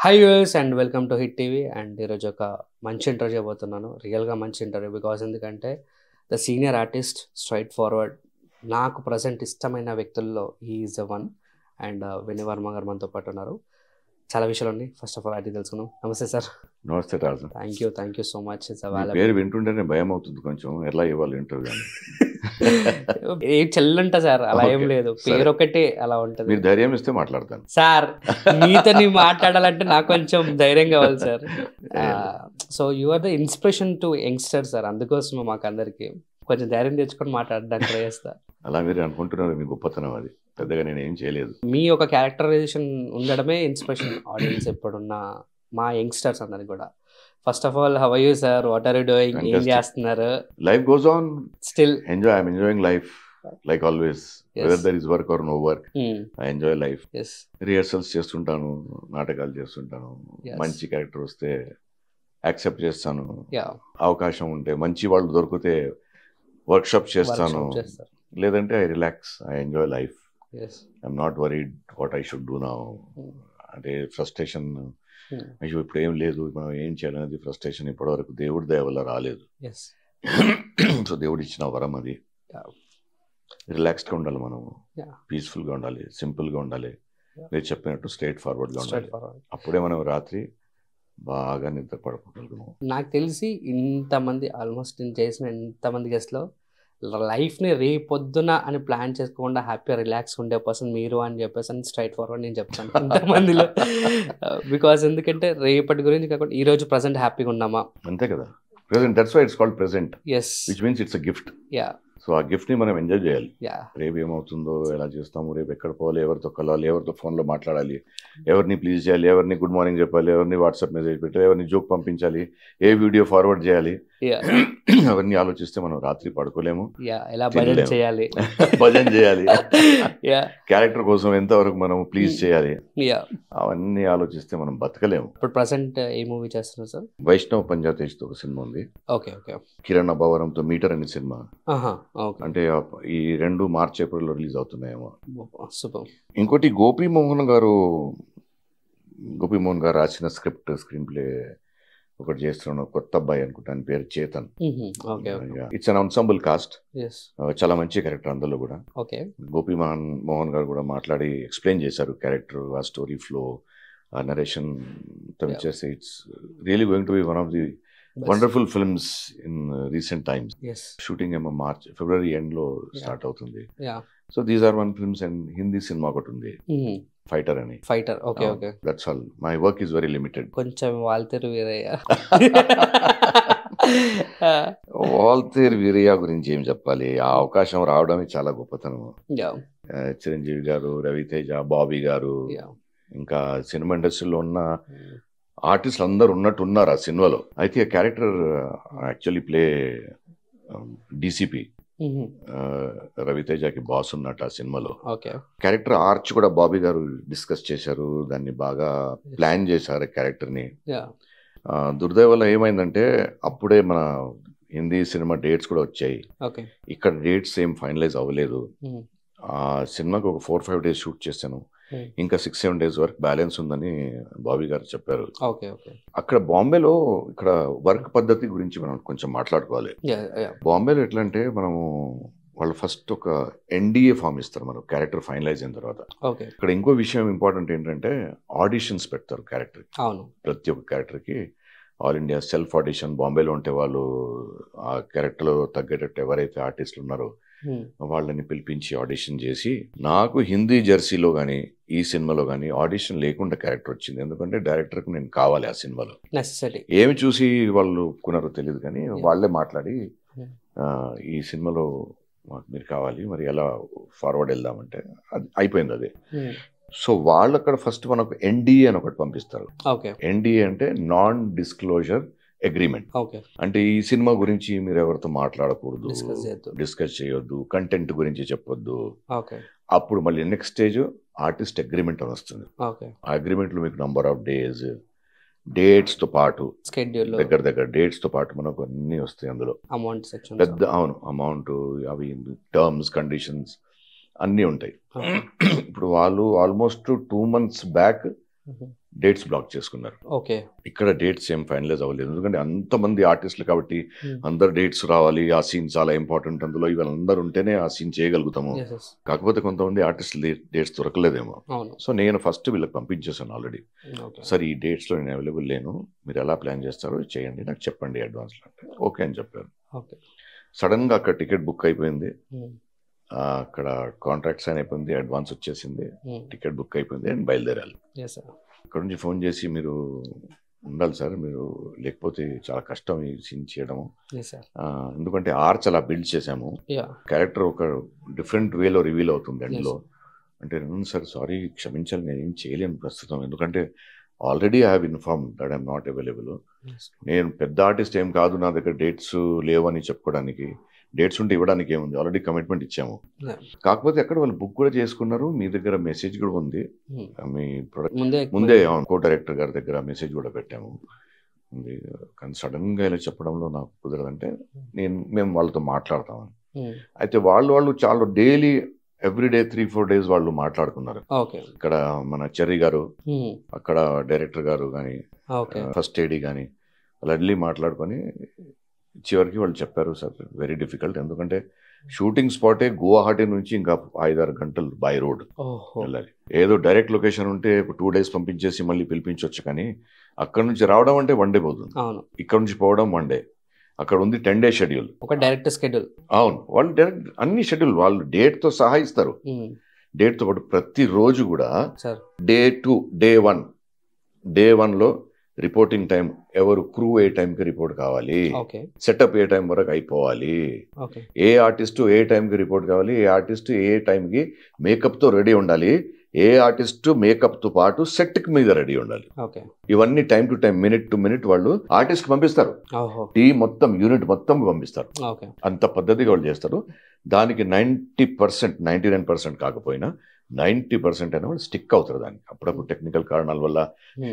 Hi viewers and welcome to hit TV. And ఈరోజు ఒక మంచి ఇంటర్వ్యూ చేయబోతున్నాను. రియల్గా మంచి ఇంటర్వ్యూ. బికాజ్ ఎందుకంటే the senior artist straight forward, నాకు ప్రజెంట్ ఇష్టమైన వ్యక్తుల్లో he is the one. And Vinay Varma గారు మనతో పాటు ఉన్నారు. చాలా విషయాలు ఉన్నాయి. ఫస్ట్ ఆఫ్ ఆల్ అది తెలుసుకుందాం. నమస్తే సార్. నమస్తే Raju. Thank you so much. పేరు వింటుంటేనే భయం అవుతుంది కొంచెం, ఎలా ఇవ్వాలి ఇంటర్వ్యూ అని. ఏం చెల్లంట సార్, అలా ఏం లేదు, పేరు ఒకటి అలా ఉంటుంది. మీరు ధైర్యం ఇస్తే మాట్లాడతాను సార్. మీతో నీ మాట్లాడాలంటే నాకు కొంచెం ధైర్యం కావాలి sir. So you are the inspiration to youngster sir. అందుకోసం మాకు అందరికి కొంచెం ధైర్యం తెచ్చుకొని మాట్లాడడానికి ట్రై చేస్తా. అలా మీరు అనుకుంటున్నారు, మీ గొప్పతనం అది. పెద్దగా నేను ఏం చేయలేదు. మీ ఒక క్యారెక్టరైజేషన్ ఉండడమే ఇన్స్పిరేషన్ ఆడియన్స్ ఎప్పుడున్న మా యంగ్స్టర్స్ అందరికి కూడా. First of all, how are you sir? What are you doing? ఏం చేస్తున్నారు? Life goes on still. I'm enjoying life like always. Whether there is work or no work, I enjoy life. Rehearsals చేస్తుంటాను, నాటకాలు చేస్తుంటాను. మంచి character వస్తే accept చేస్తాను. అవకాశం ఉంటే మంచి వాళ్ళు దొరికితే వర్క్షాప్ చేస్తాను. లేదంటే I relax, I enjoy life. I'm not worried what I should do now. అంటే ఫ్రస్ట్రేషన్ అయ్యో ఇప్పుడు ఏం లేదు, మనం ఏం చేయాలనేది ఫ్రస్ట్రేషన్ ఇప్పటివరకు దేవుడి దయ వల్ల రాలేదు. సో దేవుడు ఇచ్చిన వరం అది. రిలాక్స్డ్గా ఉండాలి, మనము పీస్ఫుల్గా ఉండాలి, సింపుల్గా ఉండాలి. మీరు చెప్పినట్టు స్ట్రైట్ ఫార్వర్డ్గా ఉండాలి. అప్పుడే మనం రాత్రి బాగా నిద్ర పడుకోగలుగుతాము. నాకు తెలిసి ఇంతమంది ఆల్మోస్ట్ నేను చేసిన ఇంతమంది గెస్ట్లో లైఫ్ని రేపొద్దున అని ప్లాన్ చేసుకోకుండా హ్యాపీగా రిలాక్స్ ఉండే పర్సన్ మీరు అని చెప్పేసి అని స్ట్రైట్ ఫార్వర్డ్ నేను చెప్తాను ఇంతమందిలో. బికాస్ ఎందుకంటే రేపటి గురించి కాకుండా ఈ రోజు ప్రజెంట్ హ్యాపీగా ఉన్నామా, అంతే కదా. Present, that's why it's called present. yes, which means it's a gift. yeah. So ఆ గిఫ్ట్ని మనం ఎంజాయ్ చేయాలి. yeah. రేపు ఏమవుతుందో, ఎలా చేస్తాము, రేపు ఎక్కడ పోవాలి, ఎవరితో కలవాలి, ఎవరితో ఫోన్లో మాట్లాడాలి, ఎవరిని ప్లీజ్ చేయాలి, ఎవరిని గుడ్ మార్నింగ్ చెప్పాలి, ఎవరిని వాట్సాప్ మెసేజ్ పెట్టాలి, ఎవరిని జోక్ పంపించాలి, ఏ వీడియో ఫార్వర్డ్ చేయాలి, అవన్నీ ఆలోచిస్తే మనం రాత్రి పడుకోలేము. ఎలా భజన చేయాలి, భజన చేయాలి, క్యారెక్టర్ కోసం ఎంతవరకు మనం ప్లీజ్ చేయాలి, అవన్నీ ఆలోచిస్తే మనం బతకలేము. ఇప్పుడు ప్రెసెంట్ ఏ మూవీ చేస్తున్నారు సార్? వైష్ణవ్ పంజాతేజ్తో ఒక సినిమా ఉంది. Okay okay. కిరణ్ అబ్బవరంతో మీటర్ అనే సినిమా. అంటే ఈ 2 మార్చ్ ఏప్రిల్లో రిలీజ్ అవుతున్నాయేమో. ఇంకోటి గోపి మోహన్ గారు రాసిన స్క్రీన్ ప్లే ఒకటి చేస్తున్నాను, కొత్త అబ్బాయి అనుకుంటాను, పేరు Chetan. It's an ensemble cost. చాలా మంచి క్యారెక్టర్ అందులో కూడా. గోపి మోహన్ గారు కూడా మాట్లాడి ఎక్స్ప్లెయిన్ చేశారు క్యారెక్టర్, ఆ స్టోరీ ఫ్లో, ఆ నరేషన్ చేస్తే it's really going to be one of the wonderful films in recent times. Shooting ఏమో ఫిబ్రవరి ఎండ్ లో స్టార్ట్ అవుతుంది. So these are one films. And Hindi cinema ఒకటి ఉంది, ఫైటర్ అని. Fighter, okay okay. That's all. My work is very limited. కొంచెం వాల్తేరు వీరయ్య గురించి ఏం చెప్పాలి, ఆ అవకాశం రావడమే చాలా గొప్పతనం. చిరంజీవి గారు, రవితేజ, బాబీ గారు, ఇంకా సినిమా ఇండస్ట్రీలో ఉన్న ఆర్టిస్టులు అందరు ఉన్నట్టున్నారు ఆ సినిమాలో. అయితే ఆ క్యారెక్టర్ యాక్చువల్లీ ప్లే డిసిపి, రవితేజకి బాస్ ఉన్నట్టు ఆ సినిమాలో. క్యారెక్టర్ ఆర్చ్ కూడా బాబీ గారు డిస్కస్ చేశారు, దాన్ని బాగా ప్లాన్ చేశారు క్యారెక్టర్ని. దుర్దైవల్ల ఏమైందంటే అప్పుడే మన హిందీ సినిమా డేట్స్ కూడా వచ్చాయి. ఇక్కడ డేట్స్ ఏం ఫైనలైజ్ అవ్వలేదు. ఆ సినిమాకి ఒక 4-5 డేస్ షూట్ చేశాను, ఇంకా 6-7 డేస్ వరకు బ్యాలెన్స్ ఉందని బాబీ గారు చెప్పారు. అక్కడ బాంబేలో ఇక్కడ వర్క్ పద్ధతి గురించి మనం కొంచెం మాట్లాడుకోవాలి. బాంబేలో ఎట్లా అంటే మనము వాళ్ళు ఫస్ట్ ఒక ఎన్డీఏ ఫామ్ ఇస్తారు మనం క్యారెక్టర్ ఫైనలైజ్ అయిన తర్వాత. ఇక్కడ ఇంకో విషయం ఇంపార్టెంట్ ఏంటంటే ఆడిషన్స్ పెడతారు క్యారెక్టర్. ప్రతి ఒక్క క్యారెక్టర్కి ఆల్ ఇండియా సెల్ఫ్ ఆడిషన్. బాంబేలో ఉంటే వాళ్ళు ఆ క్యారెక్టర్లో తగ్గేటట్టు ఎవరైతే ఆర్టిస్టులు ఉన్నారో వాళ్ళని పిలిపించి ఆడిషన్ చేసి, నాకు హిందీ జెర్సీలో కానీ ఈ సినిమాలో కానీ ఆడిషన్ లేకుండా క్యారెక్టర్ వచ్చింది. ఎందుకంటే డైరెక్టర్కి నేను కావాలి ఆ సినిమాలో. ఏమి చూసి వాళ్ళు ఒప్పుకున్నారో తెలియదు కానీ వాళ్ళే మాట్లాడి ఈ సినిమాలో మాకు మీరు కావాలి, మరి ఎలా ఫార్వర్డ్ వెళ్దామంటే అది అయిపోయింది అది. సో వాళ్ళు అక్కడ ఫస్ట్ మనకు ఎన్డీఏ అని ఒకటి పంపిస్తారు. ఎన్డీఏ అంటే నాన్ డిస్క్లోజర్ అగ్రిమెంట్. అంటే ఈ సినిమా గురించి మీరు ఎవరితో మాట్లాడకూడదు, డిస్కస్ చేయొద్దు, కంటెంట్ గురించి చెప్పొద్దు. అప్పుడు మళ్ళీ నెక్స్ట్ స్టేజ్ ఆర్టిస్ట్ అగ్రిమెంట్ అని వస్తుంది. ఆ అగ్రిమెంట్ లో మీకు నంబర్ ఆఫ్ డేట్స్ తో పాటు దగ్గర డేట్స్ తో పాటు మనకు అన్ని వస్తాయి అందులో. పెద్ద అమౌంట్, అవి టర్మ్స్, కండిషన్స్ అన్నీ ఉంటాయి. ఇప్పుడు వాళ్ళు almost 2 months back dates black చేసుకున్నారు. ఓకే. ఇక్కడ డేట్స్ ఏం ఫైనలైజ్ అవ్వలేదు, ఎందుకంటే అంతమంది ఆర్టిస్టులు కాబట్టి అందరు డేట్స్ రావాలి, ఆ సీన్ చాలా ఇంపార్టెంట్, అందులో ఇవాళ అందరు ఉంటేనే ఆ సీన్ చేయగలుగుతాము. కాకపోతే కొంతమంది ఆర్టిస్టులు డేట్స్ దొరకలేదేమో. సో నేను ఫస్ట్ వీళ్ళకి పంపించేసాను ఆల్రెడీ, సార్ ఈ డేట్స్లో నేను అవైలబుల్ లేను, మీరు ఎలా ప్లాన్ చేస్తారో చేయండి, నాకు చెప్పండి అడ్వాన్స్లో అంటే ఓకే అని చెప్పారు. సడన్గా అక్కడ టికెట్ బుక్ అయిపోయింది, అక్కడ కాంట్రాక్ట్ సైన్ అయిపోయింది, అడ్వాన్స్ వచ్చేసింది, టికెట్ బుక్ అయిపోయింది అండ్ బయలుదేరాలి. అక్కడ నుంచి ఫోన్ చేసి మీరు ఉండాలి సార్, మీరు లేకపోతే చాలా కష్టం ఈ సీన్ చేయడము, ఎందుకంటే ఆర్చ్ అలా బిల్డ్ చేసాము, క్యారెక్టర్ ఒక డిఫరెంట్ వేలో రివీల్ అవుతుంది అందులో అంటే, సార్ సారీ క్షమించాలి, నేను ఏం చేయలేను ప్రస్తుతం, ఎందుకంటే already I have inform that I'm not available. నేను పెద్ద ఆర్టిస్ట్ ఏం కాదు, నా దగ్గర డేట్స్ లేవని చెప్పుకోవడానికి, డేట్స్ ఉంటే ఇవ్వడానికి ఏముంది, ఆల్రెడీ కమిట్మెంట్ ఇచ్చాము. కాకపోతే అక్కడ వాళ్ళు బుక్ కూడా చేసుకున్నారు, మీ దగ్గర మెసేజ్ కూడా ఉంది, మీ ప్రొడక్ట్ ముందే కో డైరెక్టర్ గారి దగ్గర మెసేజ్ కూడా పెట్టాము ఉంది. కానీ సడన్గా ఇలా చెప్పడంలో నాకు కుదరదంటే మేము వాళ్ళతో మాట్లాడతామని. అయితే వాళ్ళు చాలా డైలీ ఎవ్రీడే 3-4 days వాళ్ళు మాట్లాడుకున్నారు. ఇక్కడ మన చెర్రీ గారు, అక్కడ డైరెక్టర్ గారు కానీ, ఫస్ట్ ఏడీ కానీ, వాళ్ళు అడ్లీ మాట్లాడుకొని చివరికి వాళ్ళు చెప్పారు సార్ వెరీ డిఫికల్ట్, ఎందుకంటే షూటింగ్ స్పాటే గువాహటి నుంచి ఇంకా 5-6 గంటలు బై రోడ్ వెళ్ళాలి. ఏదో డైరెక్ట్ లొకేషన్ ఉంటే 2 days పంపించేసి మళ్ళీ పిలిపించవచ్చు, కానీ అక్కడ నుంచి రావడం అంటే 1 day పోతుంది, ఇక్కడ నుంచి పోవడం 1 day, అక్కడ ఉంది 10 day షెడ్యూల్, ఒక డైరెక్ట్ షెడ్యూల్. అవును, వాళ్ళు డైరెక్ట్ అన్ని షెడ్యూల్ వాళ్ళు డేట్ తో సహా ఇస్తారు. డేట్ తో పాటు ప్రతి రోజు కూడా డే 2 డే 1లో రిపోర్టింగ్ టైం, ఎవరు క్రూ ఏ టైంకి రిపోర్ట్ కావాలి, సెటప్ ఏ టైం వరకు అయిపోవాలి, ఏ ఆర్టిస్ట్ ఏ టైంకి రిపోర్ట్ కావాలి, ఏ ఆర్టిస్ట్ ఏ టైంకి మేకప్ తో రెడీ ఉండాలి, ఏ ఆర్టిస్ట్ మేకప్ తో పాటు సెట్ కి మీద రెడీ ఉండాలి, ఇవన్నీ time to time minute to minute వాళ్ళు ఆర్టిస్ట్ పంపిస్తారు, టీం మొత్తం యూనిట్ మొత్తం పంపిస్తారు, అంత పద్ధతిగా వాళ్ళు చేస్తారు. దానికి 90%, 99% కాకపోయినా 90% అయినా వాళ్ళు స్టిక్ అవుతారు దానికి. అప్పుడప్పుడు టెక్నికల్ కారణాల వల్ల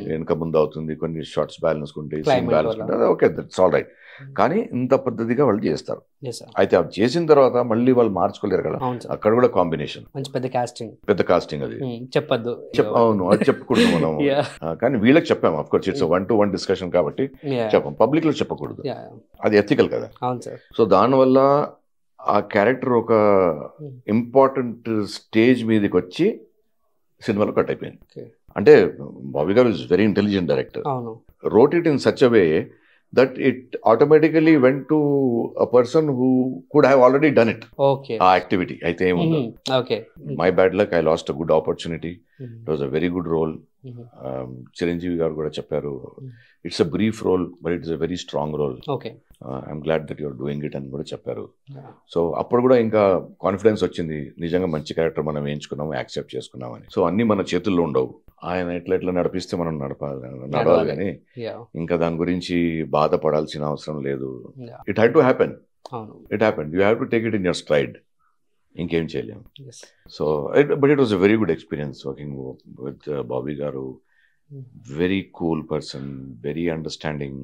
వెనుక ముందు అవుతుంది, కొన్ని షార్ట్స్ బ్యాలెన్స్ ఉంటాయి, సీన్ బ్యాలెన్స్ ఉంటుంది, ఓకే దట్స్ ఆల్ రైట్, కానీ ఇంత పద్ధతిగా వాళ్ళు చేస్తారు. అయితే అది చేసిన తర్వాత మళ్ళీ వాళ్ళు మార్చుకోలేరు కదా, అక్కడ కూడా కాంబినేషన్ పెద్ద కాస్టింగ్ అది చెప్పద్దు, అవును అది చెప్పకూడదు మనం, కానీ వీళ్ళకి చెప్పాము, of course it's 1-to-1 discussion కాబట్టి చెప్పాం, పబ్లిక్ లో చెప్పకూడదు, అది ఎథికల్ కదా. సో దానివల్ల ఆ క్యారెక్టర్ ఒక ఇంపార్టెంట్ స్టేజ్ మీదకి వచ్చి సినిమాలో కట్ అయిపోయింది. అంటే బాబీ గారు is very intelligent director, wrote it in such a way that it automatically went to a person who could have already done it. ఆ యాక్టివిటీ అయితే ఏముందో, my bad luck, I lost a good opportunity, it was a very good role. Chiranjeevi garu కూడా చెప్పారు, it's a brief role but it's a very strong role, I'm glad that you're doing it అని కూడా చెప్పారు. So అప్పుడు కూడా ఇంకా confidence వచ్చింది, నిజంగా మంచి క్యారెక్టర్ మనం వేయించుకున్నాము, యాక్సెప్ట్ చేసుకున్నామని. సో అన్ని మన చేతుల్లో ఉండవు, ఆయన ఎట్లా నడిపిస్తే మనం నడవాలి, కానీ ఇంకా దాని గురించి బాధపడాల్సిన అవసరం లేదు. It had to happen, it happen, you have to take it in your stride, ఇంకేం చేయలేము. So but it was a very good experience working with Bobby garu, very cool person, very understanding,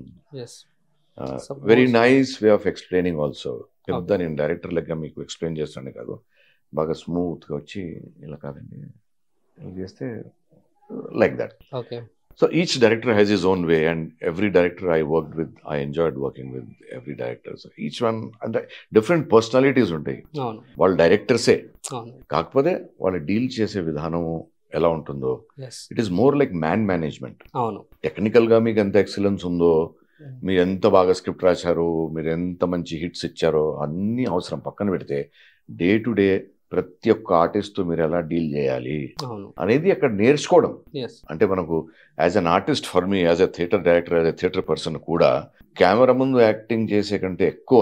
very nice way of explaining also. పెద్ద నేను director లెక్క మీకు explain చేస్తాను కాదు, బాగా స్మూత్గా వచ్చి ఇలా కాదండి ఇలా చేస్తే like that. So each director has his own way, and every director I worked with, I enjoyed working with every director. So each one అంటే డిఫరెంట్ పర్సనాలిటీస్ ఉంటాయి, వాళ్ళు డైరెక్టర్సే, కాకపోతే వాళ్ళు డీల్ చేసే విధానం ఎలా ఉంటుందో, it is more like man management. Technical గా మీకు ఎంత ఎక్సలెన్స్ ఉందో, మీరు ఎంత బాగా స్క్రిప్ట్ రాశారు, మీరు ఎంత మంచి హిట్స్ ఇచ్చారో అన్ని అవసరం పక్కన పెడితే, డే టు డే ప్రతి ఒక్క ఆర్టిస్ట్ మీరు ఎలా డీల్ చేయాలి అనేది అక్కడ నేర్చుకోవడం. అంటే మనకు as an artist, for me as a theatre director, as a theatre person కూడా కెమెరా ముందు యాక్టింగ్ చేసే కంటే ఎక్కువ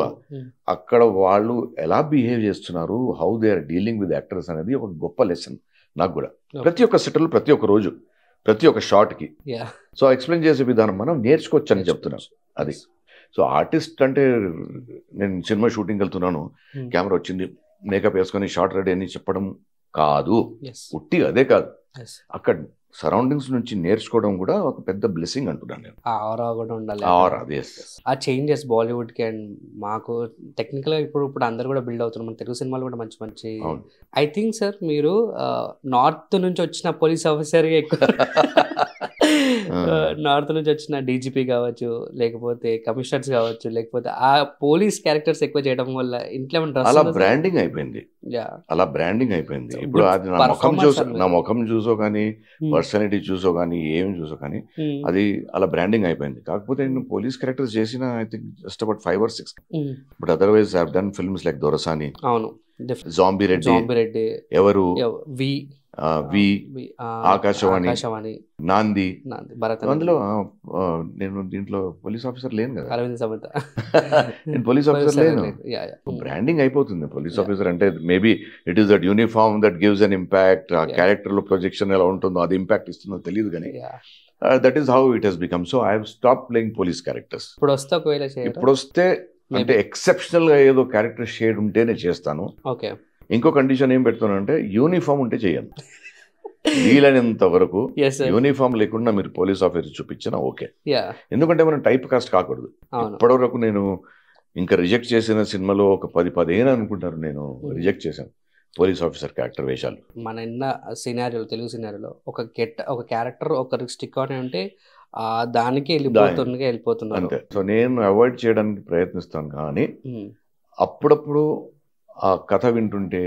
అక్కడ వాళ్ళు ఎలా బిహేవ్ చేస్తున్నారు, how they are dealing with actors అనేది ఒక గొప్ప లెసన్ నాకు కూడా. ప్రతి ఒక్క సెటిల్, ప్రతి ఒక్క రోజు, ప్రతి ఒక్క షాట్కి సో ఎక్స్ప్లెయిన్ చేసే విధానం మనం నేర్చుకోవచ్చు అని చెప్తున్నాను అది. సో ఆర్టిస్ట్ అంటే నేను సినిమా షూటింగ్ వెళ్తున్నాను, కెమెరా వచ్చింది, మేకప్ వేసుకొని షార్ట్ రెడీ అని చెప్పడం కాదు, ఉట్టి అదే కాదు, అక్కడ సరౌండింగ్స్ నుంచి నేర్చుకోవడం కూడా ఒక పెద్ద బ్లెస్సింగ్ అంటున్నాను నేను. ఆరా కూడా ఉండాలి, ఆరా, ఆ చేంజెస్ బాలీవుడ్ కి అండ్ మాకు టెక్నికల్ గా ఇప్పుడు అందరు కూడా బిల్డ్ అవుతున్నారు, మన తెలుగు సినిమాలు కూడా మంచి మంచి. ఐ థింక్ సార్ మీరు నార్త్ నుంచి వచ్చిన పోలీస్ ఆఫీసర్ ఎక్కువ నార్త్ నుంచి వచ్చిన డీజీపీ కావచ్చు, లేకపోతే కమిషనర్స్ కావచ్చు, లేకపోతే ఆ పోలీస్ క్యారెక్టర్స్ ఎక్కువ చేయడం వల్ల ఇంట్లో అలా బ్రాండింగ్ అయిపోయింది. అలా బ్రాండింగ్ అయిపోయింది. ఇప్పుడు అది నా ముఖం చూసో కానీ, పర్సనాలిటీ చూసో కానీ, ఏం చూసో కానీ అది అలా బ్రాండింగ్ అయిపోయింది. కాకపోతే నేను పోలీస్ క్యారెక్టర్స్ చేసిన I think just about 5 or 6, but otherwise I have done films like Dorasani, zombie Reddy, ఎవరు, ఆకాశవాణి, నాంది. అందులో నేను దీంట్లో పోలీస్ ఆఫీసర్ లేను కదా, నేను పోలీస్ ఆఫీసర్ లేను. బ్రాండింగ్ అయిపోతుంది పోలీస్ ఆఫీసర్ అంటే. Maybe it is that uniform that gives an impact. ఆ క్యారెక్టర్ లో ప్రొజెక్షన్ ఎలా ఉంటుందో అది ఇంపాక్ట్ ఇస్తుందో తెలియదు కానీ that is how it has become. So I have stop playing police characters. ఇప్పుడు వస్తే అంటే ఎక్సెప్షనల్ గా ఏదో క్యారెక్టర్ షేడ్ ఉంటేనే చేస్తాను. ఇంకో కండిషన్ ఏం పెడుతున్నానంటే యూనిఫామ్ ఉంటే చేయను. వీలైనంత వరకు యూనిఫామ్ లేకుండా మీరు పోలీస్ ఆఫీసర్ చూపించినా ఓకే. ఎందుకంటే మనం టైప్ కాస్ట్ కాకూడదు. ఇప్పటివరకు నేను ఇంకా రిజెక్ట్ చేసిన సినిమాలో ఒక 10-15 అనుకుంటారు నేను రిజెక్ట్ చేశాను పోలీస్ ఆఫీసర్ క్యారెక్టర్ వేషాలు. మన సినారియోలో, తెలుగు సినారియోలో ఒక క్యారెక్టర్ ఒక స్టిక్ ఆన్ అంటే దానికి వెళ్ళిపోతున్నారు అంతే. సో నేను అవాయిడ్ చేయడానికి ప్రయత్నిస్తాను కానీ అప్పుడప్పుడు ఆ కథ వింటుంటే,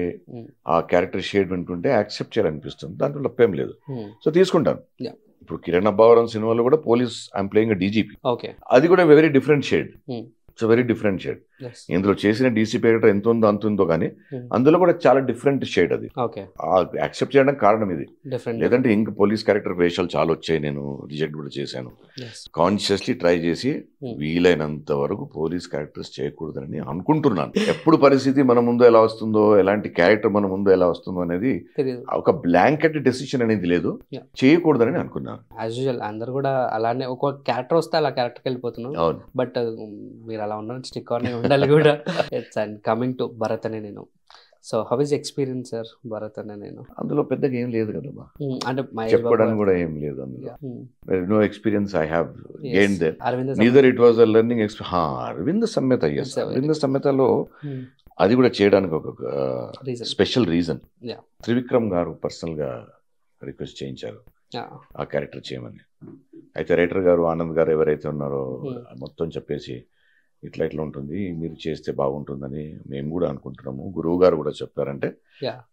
ఆ క్యారెక్టర్ షేడ్ వింటుంటే యాక్సెప్ట్ చేయాలనిపిస్తుంది. దాంట్లో తప్పేం లేదు. సో తీసుకుంటాను. ఇప్పుడు కిరణ్ అబ్బవరం సినిమాలో కూడా పోలీస్ ఐఎమ్ ప్లేయింగ్ డీజీపీ. అది కూడా very different shade. It's very different shade. ఇందులో చేసిన డీసీపీ క్యారెక్టర్ ఎంత ఉందో అంత ఉందో కానీ అందులో కూడా చాలా డిఫరెంట్ షేడ్. అది యాక్సెప్ట్ చేయడానికి కారణం ఇది. లేదంటే ఇంకా పోలీస్ క్యారెక్టర్ వేషాలు చాలా వచ్చాయి, నేను రిజెక్ట్ కూడా చేశాను. కాన్షియస్లీ ట్రై చేసి వీలైనంత వరకు పోలీస్ క్యారెక్టర్స్ చేయకూడదని అనుకుంటున్నాను. ఎప్పుడు పరిస్థితి మన ముందు ఎలా వస్తుందో, ఎలాంటి క్యారెక్టర్ మన ముందు ఎలా వస్తుందో అనేది ఒక బ్లాంకెట్ డెసిషన్ అనేది లేదు. చేయకూడదని అనుకున్నాను. యాజ్ యూజువల్ అందరు కూడా అలానే ఒక క్యారెక్టర్ వస్తే అలా క్యారెక్టర్కి వెళ్ళిపోతున్నాం. బట్ మీరు అలా ఉన్న స్టిక్ ఆన్ ఉండాలి కూడా. It's and coming to Bharat అనే నేను. So how is experience sir Bharat అనే నేను? అందులో పెద్దగా ఏం లేదు కదా, అంటే చెప్పడానికి కూడా ఏం లేదు అందులో. No experience I have gained there. Neither it was a learning Aravinda Sametha. yes, Aravinda సమేతలో అది కూడా చేయడానికి ఒక స్పెషల్ రీజన్. త్రివిక్రమ్ గారు పర్సనల్ గా రిక్వెస్ట్ చేయించారు ఆ క్యారెక్టర్ చేయమని. అయితే రైటర్ గారు, ఆనంద్ గారు ఎవరైతే ఉన్నారో మొత్తం చెప్పేసి ఇట్లా ఉంటుంది, మీరు చేస్తే బాగుంటుందని మేము కూడా అనుకుంటున్నాము, గురువు గారు కూడా చెప్పారంటే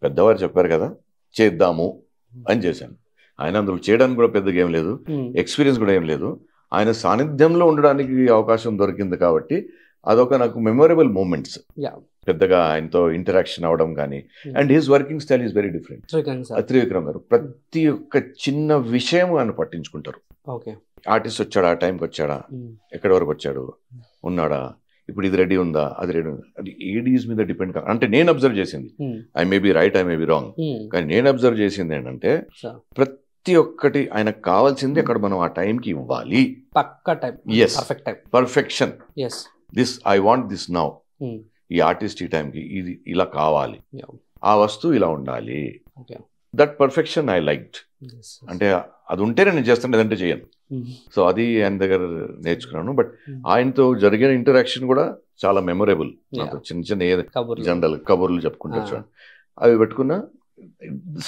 పెద్దవారు చెప్పారు కదా చేద్దాము అని చేశాను. ఆయన అందులో చేయడానికి కూడా పెద్దగా ఏం లేదు, ఎక్స్పీరియన్స్ కూడా ఏం లేదు. ఆయన సాన్నిధ్యంలో ఉండడానికి అవకాశం దొరికింది కాబట్టి అదొక నాకు మెమొరబుల్ మూమెంట్స్. పెద్దగా ఆయనతో ఇంటరాక్షన్ అవడం కానీ. And his working style is very different. Trivikram గారు ప్రతి ఒక్క చిన్న విషయం ఆయన పట్టించుకుంటారు. ఆర్టిస్ట్ వచ్చాడా, ఆ టైంకి వచ్చాడా, ఎక్కడి వరకు వచ్చాడు, ఉన్నాడా, ఇప్పుడు ఇది రెడీ ఉందా, అది రెడీ ఉందా, అది ఏడీస్ మీద డిపెండ్ అంటే నేను అబ్జర్వ్ చేసింది. I may be right, I may be wrong, కానీ నేను అబ్జర్వ్ చేసింది ఏంటంటే ప్రతి ఒక్కటి ఆయనకు కావాల్సింది అక్కడ మనం ఆ టైంకి ఇవ్వాలి. Perfection. This I want this now. ఈ ఆర్టిస్ట్ ఈ టైంకి ఇది ఇలా కావాలి, ఆ వస్తువు ఇలా ఉండాలి. That perfection I liked. అంటే అది ఉంటేనే నేను చేస్తాను, లేదంటే చేయను. సో అది ఆయన దగ్గర నేర్చుకున్నాను. బట్ ఆయనతో జరిగిన ఇంటరాక్షన్ కూడా చాలా మెమొరబుల్. నాకు చిన్న జనరల్ కబుర్లు చెప్పుకుంటారు చూడండి, అవి పెట్టుకున్నా.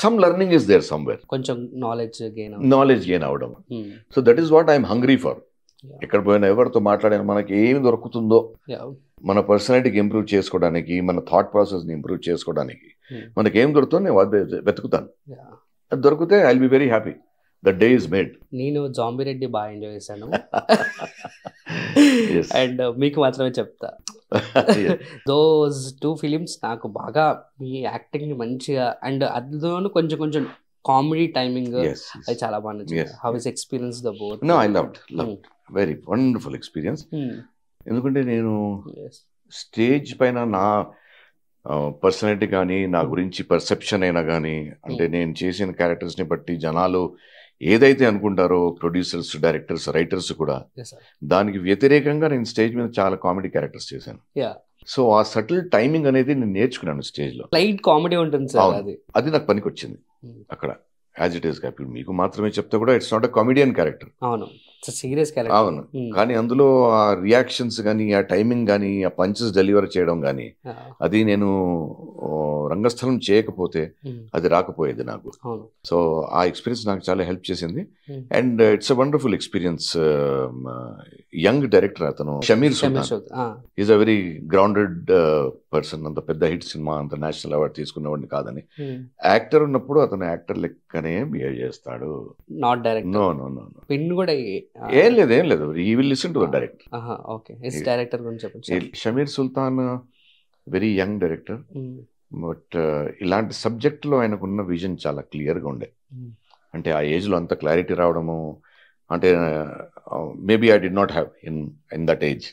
Some learning is there somewhere, కొంచెం నాలెడ్జ్ గెయిన్ అవడం. So that is what I'm hungry for. ఎక్కడ పోయినా ఎవరితో మాట్లాడినా మనకి ఏమి దొరుకుతుందో, మన పర్సనాలిటీకి ఇంప్రూవ్ చేసుకోవడానికి, మన థాట్ ప్రాసెస్ని ఇంప్రూవ్ చేసుకోవడానికి మనకి ఏం దొరుకుతుందో నేను వెతుకుతాను. అది దొరికితే I will be very happy. The day is made. నేను జాంబీ రెడ్డి బాగా ఎంజాయ్ చేశాను. అండ్ మీకు మాత్రమే చెప్తా, దోస్ 2 ఫిలిమ్స్ నాకు బాగా మీ యాక్టింగ్ మంచిగా, అండ్ అందులోనూ కొంచెం కొంచెం కామెడీ టైమింగ్ అది చాలా బాగా నచ్చింది. How is experience the both? No, I loved very wonderful experience. ఎందుకంటే నేను స్టేజ్ పైన నా పర్సనాలిటీ కానీ, నా గురించి పర్సెప్షన్ అయినా కానీ, అంటే నేను చేసిన క్యారెక్టర్స్ని బట్టి జనాలు ఏదైతే అనుకుంటారో, ప్రొడ్యూసర్స్, డైరెక్టర్స్, రైటర్స్ కూడా, దానికి వ్యతిరేకంగా నేను స్టేజ్ మీద చాలా కామెడీ క్యారెక్టర్స్ చేశాను. సో ఆ సటిల్ టైమింగ్ అనేది నేను నేర్చుకున్నాను స్టేజ్ లో. లైట్ కామెడీ ఉంటుంది సార్, అది నాకు పనికి వచ్చింది అక్కడ. As it is. ఇప్పుడు మీకు మాత్రమే చెప్తే కూడా it's not a comedian character. అవును, సీరియస్ క్యారెక్టర్. అవును, కానీ అందులో ఆ రియాక్షన్స్ కానీ, ఆ టైమింగ్ కానీ, ఆ పంచెస్ డెలివర్ చేయడం కానీ, అది నేను రంగస్థలం చేయకపోతే అది రాకపోయేది నాకు. సో ఆ ఎక్స్పీరియన్స్ నాకు చాలా హెల్ప్ చేసింది. And it's a wonderful experience. Young director అతను, Shamir Sultan. Is a very grounded person. అంత పెద్ద హిట్ సినిమా, అంత నేషనల్ అవార్డు తీసుకున్నవాడిని కాదని. యాక్టర్ ఉన్నప్పుడు అతను యాక్టర్ లెక్కనే బిహేవ్ చేస్తాడు. Not director. No no no no, పిన్ కూడా ఏం లేదు. He will listen to the director. Okay, director గురించి చెప్పండి. Shamir Sultan very young director, but ఇలాంటి సబ్జెక్ట్లో ఆయనకున్న విజన్ చాలా క్లియర్గా ఉండే. అంటే ఆ ఏజ్లో అంత క్లారిటీ రావడము, అంటే maybe I did not have in that age.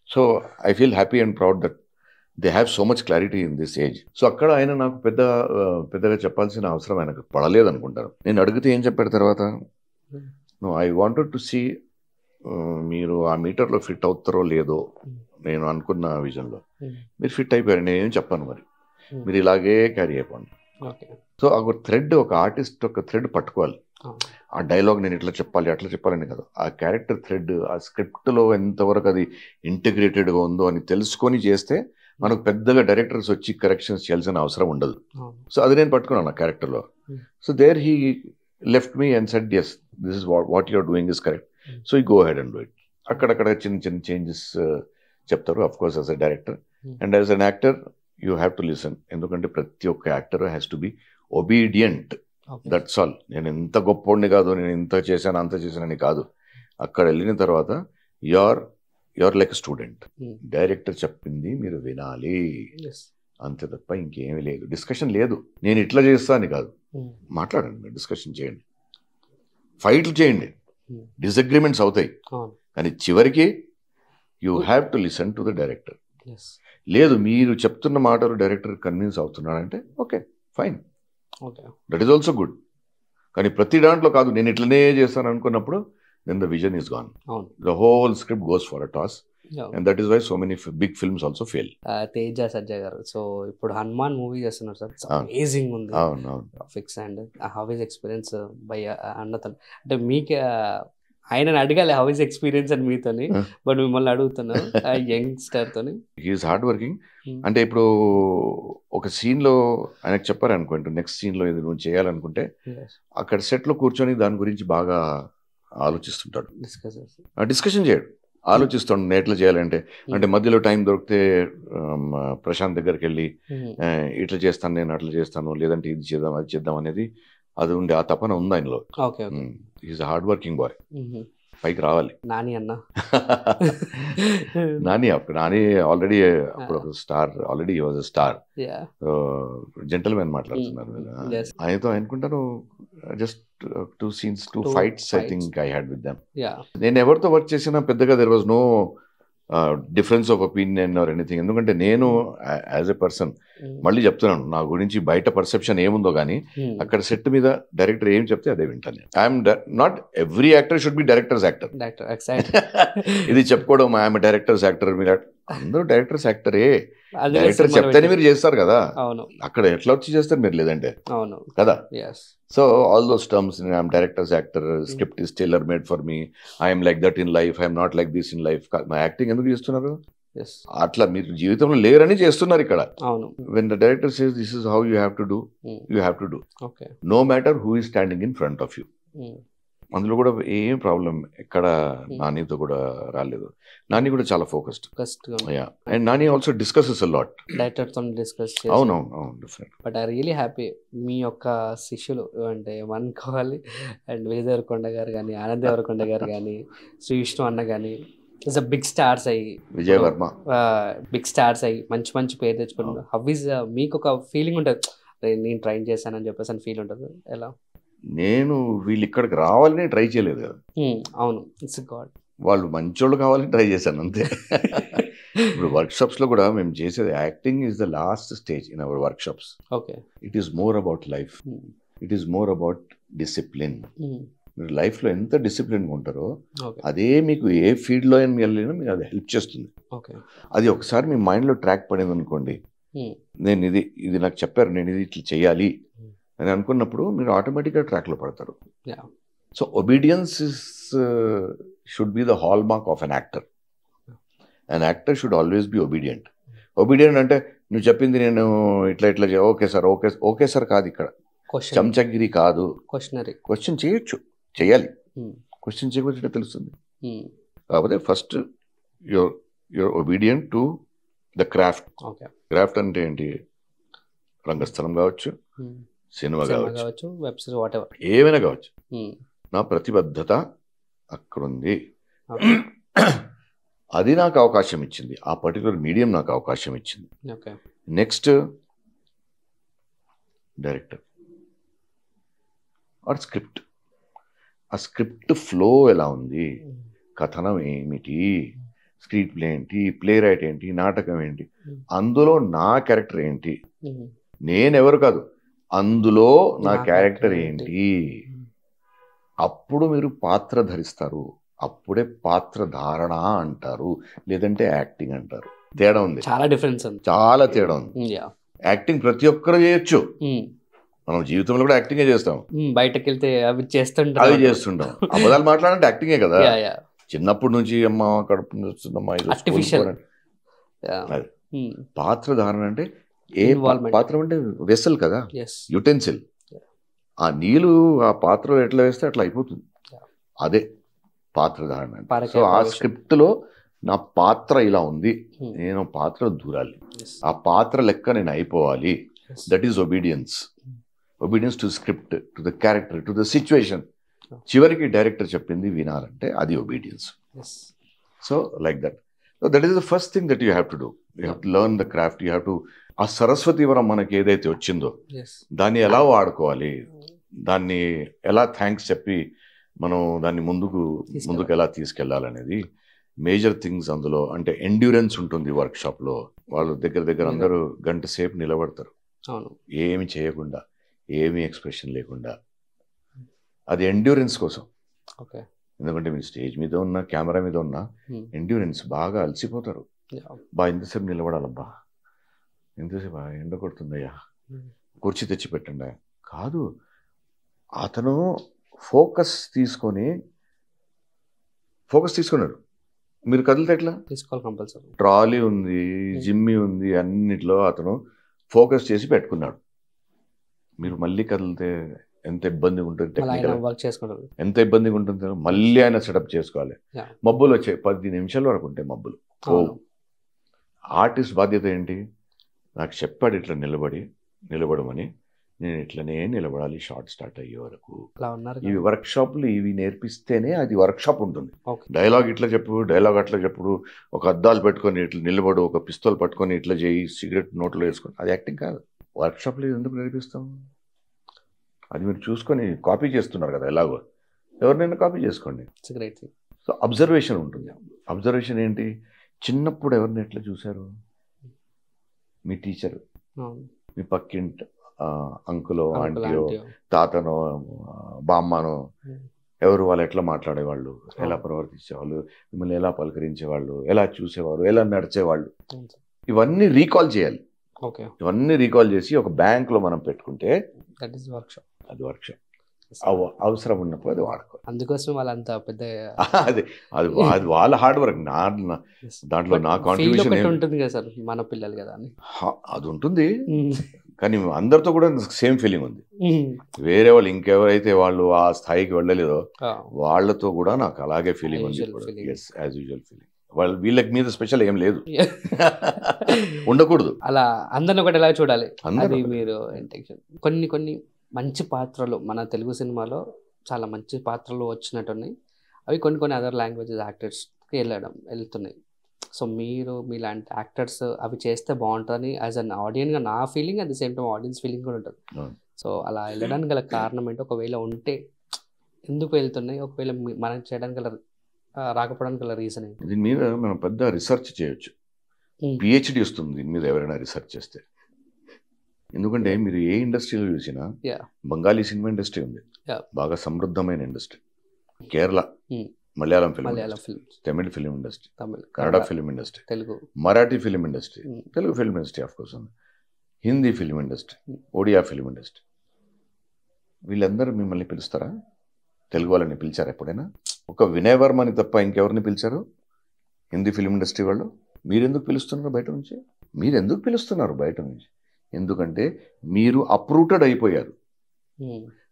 So I feel happy and proud that they have so much clarity in this age. So అక్కడ ఆయన నాకు పెద్దగా చెప్పాల్సిన అవసరం ఆయనకు పడలేదు అనుకుంటాను. నేను అడిగితే ఏం చెప్పాడు తర్వాత, no I wanted to see మీరు ఆ మీటర్లో ఫిట్ అవుతారో లేదో, నేను అనుకున్న విజన్లో మీరు ఫిట్ అయిపోయారు, నేనేం చెప్పాను, మరి మీరు ఇలాగే క్యారీ అయిపోండి. సో ఒక థ్రెడ్, ఒక ఆర్టిస్ట్ ఒక థ్రెడ్ పట్టుకోవాలి. ఆ డైలాగ్ నేను ఇట్లా చెప్పాలి అట్లా చెప్పాలని కాదు, ఆ క్యారెక్టర్ థ్రెడ్ ఆ స్క్రిప్ట్లో ఎంతవరకు అది ఇంటిగ్రేటెడ్గా ఉందో అని తెలుసుకొని చేస్తే మనకు పెద్దగా డైరెక్టర్స్ వచ్చి కరెక్షన్స్ చేయాల్సిన అవసరం ఉండదు. సో అది నేను పట్టుకున్నాను ఆ క్యారెక్టర్లో. So there he left me and said yes, this is what you're doing is correct, so you go ahead and do it. అక్కడక్కడ చిన్న చేంజెస్ చెప్తారు, of course as a director. And as an actor you have to listen. ఎందుకంటే ప్రతి ఒక్క actor has to be obedient, that's all. నేను ఎంత గొప్పోడిని కాదు, నేను ఇంత చేశాను అంత చేశానని కాదు. అక్కడ వెళ్ళిన తర్వాత యూఆర్ లైక్ స్టూడెంట్. డైరెక్టర్ చెప్పింది మీరు వినాలి, అంతే తప్ప ఇంకేమీ లేదు. డిస్కషన్ లేదు, నేను ఇట్లా చేస్తా అని కాదు. మాట్లాడండి, మీరు డిస్కషన్ చేయండి, ఫైట్లు చేయండి, డిసగ్రిమెంట్స్ అవుతాయి, కానీ చివరికి you have to listen to the director. లేదు మీరు చెప్తున్న మాటలు డైరెక్టర్ కన్విన్స్ అవుతున్నాడంటే okay fine, that is also good. కానీ ప్రతి దాంట్లో కాదు, నేను ఇట్లనే చేస్తాను అనుకున్నప్పుడు then the vision is gone, the whole script goes for a toss. And that is why so many big films also fail. Teja Sajja garu, so ఇప్పుడు హనుమాన్ మూవీ చేస్తున్నారు సార్, అమేజింగ్ ఉంది graphics and how is experience by అన్నతను. అంటే మీకు ఆయనని అడగాలి how is experience అని మీతోని, బట్ మిమ్మల్ని అడుగుతున్నాను యంగ్స్టర్ తోని. He's hard working. అంటే ఇప్పుడు ఒక సీన్లో ఆయనకు చెప్పారనుకోండి, నెక్స్ట్ సీన్లో ఇది నువ్వు చేయాలనుకుంటే అక్కడ సెట్లో కూర్చొని దాని గురించి బాగా ఆలోచిస్తుంటాడు, డిస్కషన్ చేయడు, ఆలోచిస్తాడు నేను ఎట్లా చేయాలంటే. అంటే మధ్యలో టైం దొరికితే ప్రశాంత్ దగ్గరికి వెళ్ళి ఇట్లా చేస్తాను నేను, అట్లా చేస్తాను, లేదంటే ఇది చేద్దాం అది చేద్దాం అనేది అది ఉండే, ఆ తపన ఉంది ఆయనలో. ఈజ్ హార్డ్ వర్కింగ్ బాయ్, పైకి రావాలి. నాని అన్న నాని ఆల్రెడీ అప్పుడు ఒక star, already he was a star. Gentleman మాట్లాడుతున్నారు ఆయనతో. అనుకుంటాను just 2 scenes 2 fights I think I had with them. నేను ఎవరితో వర్క్ చేసినా పెద్దగా there was no difference of opinion or anything. ఎందుకంటే నేను యాజ్ ఎ పర్సన్ మళ్ళీ చెప్తున్నాను, నా గురించి బయట పర్సెప్షన్ ఏముందో కానీ అక్కడ సెట్ మీద డైరెక్టర్ ఏం చెప్తే అదే వింటాను. I'm not every actor should be directors actor. ఇది చెప్పుకోవడం ఐఎమ్ డైరెక్టర్స్ యాక్టర్, మీరు అందరూ డైరెక్టర్స్ యాక్టరే. డైరెక్టర్ చెప్తేనే మీరు చేస్తారు కదా, అక్కడ ఎట్లా వచ్చి చేస్తారు మీరు, లేదంటే కదా. So all those terms, I'm director's actor, script is tailor made for me, I'm like that in life, I'm not like this in life. మా యాక్టింగ్ ఎందుకు చేస్తున్నారు అట్లా? మీరు జీవితంలో లేరని చేస్తున్నారు ఇక్కడ. When the director says this is how you have to do, you have to do, no matter who is standing in front of you. అందులో కూడా ఏం ప్రాబ్లం ఎక్కడ నానితో కూడా రాలేదు. నాని కూడా చాలా focused. And Nani also discusses a lot, directors తో discuss చేసి. అవును different. But I really happy మీ యొక్క శిష్యులు అంటే మన్కోవాలి అండ్ విజయ్ దేవరకొండ గారు కానీ, ఆనంద్ దేవరకొండ గారు కానీ, శ్రీ విష్ణు అన్న కానీ ఇస్ బిగ్ స్టార్స్ అయ్యి, విజయ్ వర్మ బిగ్ స్టార్స్ అయ్యి మంచి పేరు తెచ్చుకున్నారు. హౌ ఇస్ మీకు ఒక ఫీలింగ్ ఉంటుంది, నేను ట్రైన్ చేశానని చెప్పేసి అని ఫీల్ ఉంటుంది ఎలా? నేను వీళ్ళు ఇక్కడికి రావాలని ట్రై చేయలేదు కదా. అవును, ఇట్స్ గాడ్, వాళ్ళు మంచోళ్ళు కావాలని ట్రై చేశాను అంతే. ఇప్పుడు వర్క్షాప్స్లో కూడా మేము చేసేది acting is the last stage in our workshops. Okay, it is more about life, it is more about discipline. మీరు లైఫ్లో ఎంత డిసిప్లిన్గా ఉంటారో అదే మీకు ఏ ఫీల్డ్లో వెళ్ళినా మీకు అది హెల్ప్ చేస్తుంది. అది ఒకసారి మీ మైండ్లో ట్రాక్ పడింది అనుకోండి, నేను ఇది నాకు చెప్పారు, నేను ఇది ఇట్లా చేయాలి అని అనుకున్నప్పుడు మీరు ఆటోమేటిక్గా ట్రాక్లో పడతారు. Yeah. So obedience should be the hall mark of an actor. An actor should always be obedient. Obedient అంటే నువ్వు చెప్పింది నేను ఇట్లా ఓకే సార్ ఓకే సార్ కాదు, ఇక్కడ చంచగిరి కాదు. క్వశ్చన్ చేయొచ్చు, చేయాలి. క్వశ్చన్ చేయకపోతే తెలుస్తుంది. కాకపోతే first your obedient to the craft. Craft అంటే ఏంటి? రంగస్థలం కావచ్చు, సినిమా కావచ్చు, ఏమైనా కావచ్చు. నా ప్రతిబద్ధత అక్కడుంది. అది నాకు అవకాశం ఇచ్చింది, ఆ పర్టికులర్ మీడియం నాకు అవకాశం ఇచ్చింది. Next director or script. ఆ స్క్రిప్ట్ ఫ్లో ఎలా ఉంది, కథనం ఏమిటి, స్క్రీన్ ప్లే ఏంటి, ప్లే రైట్ ఏంటి, నాటకం ఏంటి, అందులో నా క్యారెక్టర్ ఏంటి, నేనెవరు కాదు, అందులో నా క్యారెక్టర్ ఏంటి. అప్పుడు మీరు పాత్ర ధరిస్తారు, అప్పుడే పాత్ర ధారణ అంటారు, లేదంటే యాక్టింగ్ అంటారు. తేడా ఉంది, చాలా డిఫరెన్స్ ఉంది, చాలా తేడా ఉంది. యాక్టింగ్ ప్రతి ఒక్కరు చేయొచ్చు, మనం జీవితంలో కూడా యాక్టింగే చేస్తాం. బయటకు వెళ్తే అవి చేస్తుంటాం. అబద్ధాలు మాట్లాడంటే యాక్టింగే కదా. చిన్నప్పటి నుంచి అమ్మ కడుపు నొస్తుందమ్మా, పాత్ర ధారణ అంటే ఏ పాత్ర అంటే వెసల్ కదా, యుటెన్సిల్. ఆ నీళ్ళు ఆ పాత్ర ఎట్లా వేస్తే అట్లా అయిపోతుంది, అదే పాత్ర ధారణ అంటే. సో ఆ స్క్రిప్ట్ లో నా పాత్ర ఇలా ఉంది, నేను పాత్ర దూరాలి, ఆ పాత్ర లెక్క నేను అయిపోవాలి. That is obedience. Obedience to script, to the character, to the situation. చివరికి డైరెక్టర్ చెప్పింది వినాలంటే అది obedience. So like that. So that is the first thing that you have to do. You have to learn the craft. You have to, ఆ సరస్వతి వరం మనకి ఏదైతే వచ్చిందో దాన్ని ఎలా వాడుకోవాలి, దాన్ని ఎలా థ్యాంక్స్ చెప్పి మనం దాన్ని ముందుకు ఎలా తీసుకెళ్లాలనేది మేజర్ థింగ్స్ అందులో. అంటే ఎండ్యూరెన్స్ ఉంటుంది వర్క్షాప్లో. వాళ్ళు దగ్గర అందరూ గంట సేపు నిలబడతారు, ఏమి చేయకుండా, ఏమి ఎక్స్ప్రెషన్ లేకుండా. అది ఎండ్యూరెన్స్ కోసం. ఎందుకంటే మీరు స్టేజ్ మీద ఉన్నా, కెమెరా మీద ఉన్నా ఎండ్యూరెన్స్, బాగా అలసిపోతారు. ఎంతసేపు నిలబడాలబ్బా, ఎంతసేపు ఎండ కొడుతుందయ్యా, కుర్చీ తెచ్చి పెట్టండి కాదు. అతను ఫోకస్ తీసుకున్నాడు. మీరు కదిలితే ఎట్లా? తీసుకోవాలి కంపల్సరీ. ట్రాలీ ఉంది, జిమ్మి ఉంది, అన్నిట్లో అతను ఫోకస్ చేసి పెట్టుకున్నాడు. మీరు మళ్ళీ కదిలితే ఎంత ఇబ్బందిగా ఉంటుంది, ఎంత ఇబ్బందిగా ఉంటుంది. మళ్ళీ ఆయన సెటప్ చేసుకోవాలి. మబ్బులు వచ్చాయి, 10 నిమిషాల వరకు ఉంటాయి మబ్బులు. ఆర్టిస్ట్ బాధ్యత ఏంటి? నాకు చెప్పాడు ఇట్లా నిలబడమని, నేను ఇట్లనే నిలబడాలి షార్ట్ స్టార్ట్ అయ్యే వరకు. ఇవి వర్క్షాప్లు, ఇవి నేర్పిస్తేనే అది వర్క్షాప్ ఉంటుంది. డైలాగ్ ఇట్లా చెప్పు, డైలాగ్ అట్లా చెప్పుడు, ఒక అద్దాలు పెట్టుకొని ఇట్లా నిలబడు, ఒక పిస్తోల్ పట్టుకొని ఇట్లా చేయి, సిగరెట్ నోట్లో వేసుకొని, అది యాక్టింగ్ కాదు. వర్క్షాప్లో ఎందుకు నేర్పిస్తాం? అది మీరు చూసుకొని కాపీ చేస్తున్నారు కదా, ఎలాగో ఎవరినైనా కాపీ చేసుకోండి. సో అబ్జర్వేషన్ ఉంటుంది. అబ్జర్వేషన్ ఏంటి? చిన్నప్పుడు ఎవరిని ఎట్లా చూశారు? మీ టీచరు, మీ పక్కింటి అంకులో, ఆంటీయో, తాతనో, బామ్మనో, ఎవరు వాళ్ళు ఎట్లా మాట్లాడేవాళ్ళు, ఎలా ప్రవర్తించేవాళ్ళు, మిమ్మల్ని ఎలా పలకరించేవాళ్ళు, ఎలా చూసేవారు, ఎలా నడిచేవాళ్ళు, ఇవన్నీ రీకాల్ చేయాలి. ఇవన్నీ రీకాల్ చేసి ఒక బ్యాంక్లో మనం పెట్టుకుంటే అది వర్క్షాప్. అవసరం ఉన్నప్పుడు అది వాడుకోవాలి. అందుకోసం వాళ్ళంతా పెద్ద అది వాళ్ళ హార్డ్ వర్క్. దాంట్లో నా కాంట్రిబ్యూషన్ ఉంటుంది కదా సార్, మన పిల్లలు కదా అని అది ఉంటుంది. కానీ అందరితో కూడా సేమ్ ఫీలింగ్ ఉంది. వేరే వాళ్ళు ఇంకెవరైతే వాళ్ళు ఆ స్థాయికి వెళ్ళలేదో వాళ్ళతో కూడా నాకు అలాగే ఫీలింగ్ ఉంది. As usual feeling. వీళ్ళకి మీద స్పెషల్ ఏం లేదు, ఉండకూడదు. అలా అందరిని ఒకటి ఎలా చూడాలి. మీరు కొన్ని మంచి పాత్రలు మన తెలుగు సినిమాలో చాలా మంచి పాత్రలు వచ్చినట్టున్నాయి. అవి కొన్ని అదర్ లాంగ్వేజెస్ యాక్టర్స్కి వెళ్తున్నాయి. సో మీలాంటి యాక్టర్స్ అవి చేస్తే బాగుంటుందని యాజ్ అన్ ఆడియన్గా నా feeling, at the same time audience feeling కూడా ఉంటుంది. సో అలా వెళ్ళడానికి గల కారణం ఏంటి? ఒకవేళ ఉంటే ఎందుకు వెళ్తున్నాయి? ఒకవేళ మనం చేయడానికి గల రాకపోవడానికి గల రీజన్ ఏంటి? దీని మీద మనం పెద్ద రీసెర్చ్ చేయొచ్చు. పిహెచ్డి వస్తుంది దీని మీద ఎవరైనా రీసెర్చ్ చేస్తే. ఎందుకంటే మీరు ఏ ఇండస్ట్రీలో చూసినా, బెంగాలీ సినిమా ఇండస్ట్రీ ఉంది, బాగా సమృద్ధమైన industry. Kerala Malayalam film, Tamil film industry, Kannada film industry, Marathi film industry, Telugu film industry of course ఉంది, Hindi film industry, Odia film industry. వీళ్ళందరూ మిమ్మల్ని పిలుస్తారా? తెలుగు వాళ్ళని పిలిచారు ఎప్పుడైనా? ఒక వినయ్ వర్మని తప్ప ఇంకెవరిని పిలిచారు హిందీ ఫిల్మ్ ఇండస్ట్రీ వాళ్ళు? మీరెందుకు పిలుస్తున్నారు బయట నుంచి? మీరు ఎందుకు పిలుస్తున్నారు బయట నుంచి? ఎందుకంటే మీరు అప్రూటెడ్ అయిపోయారు,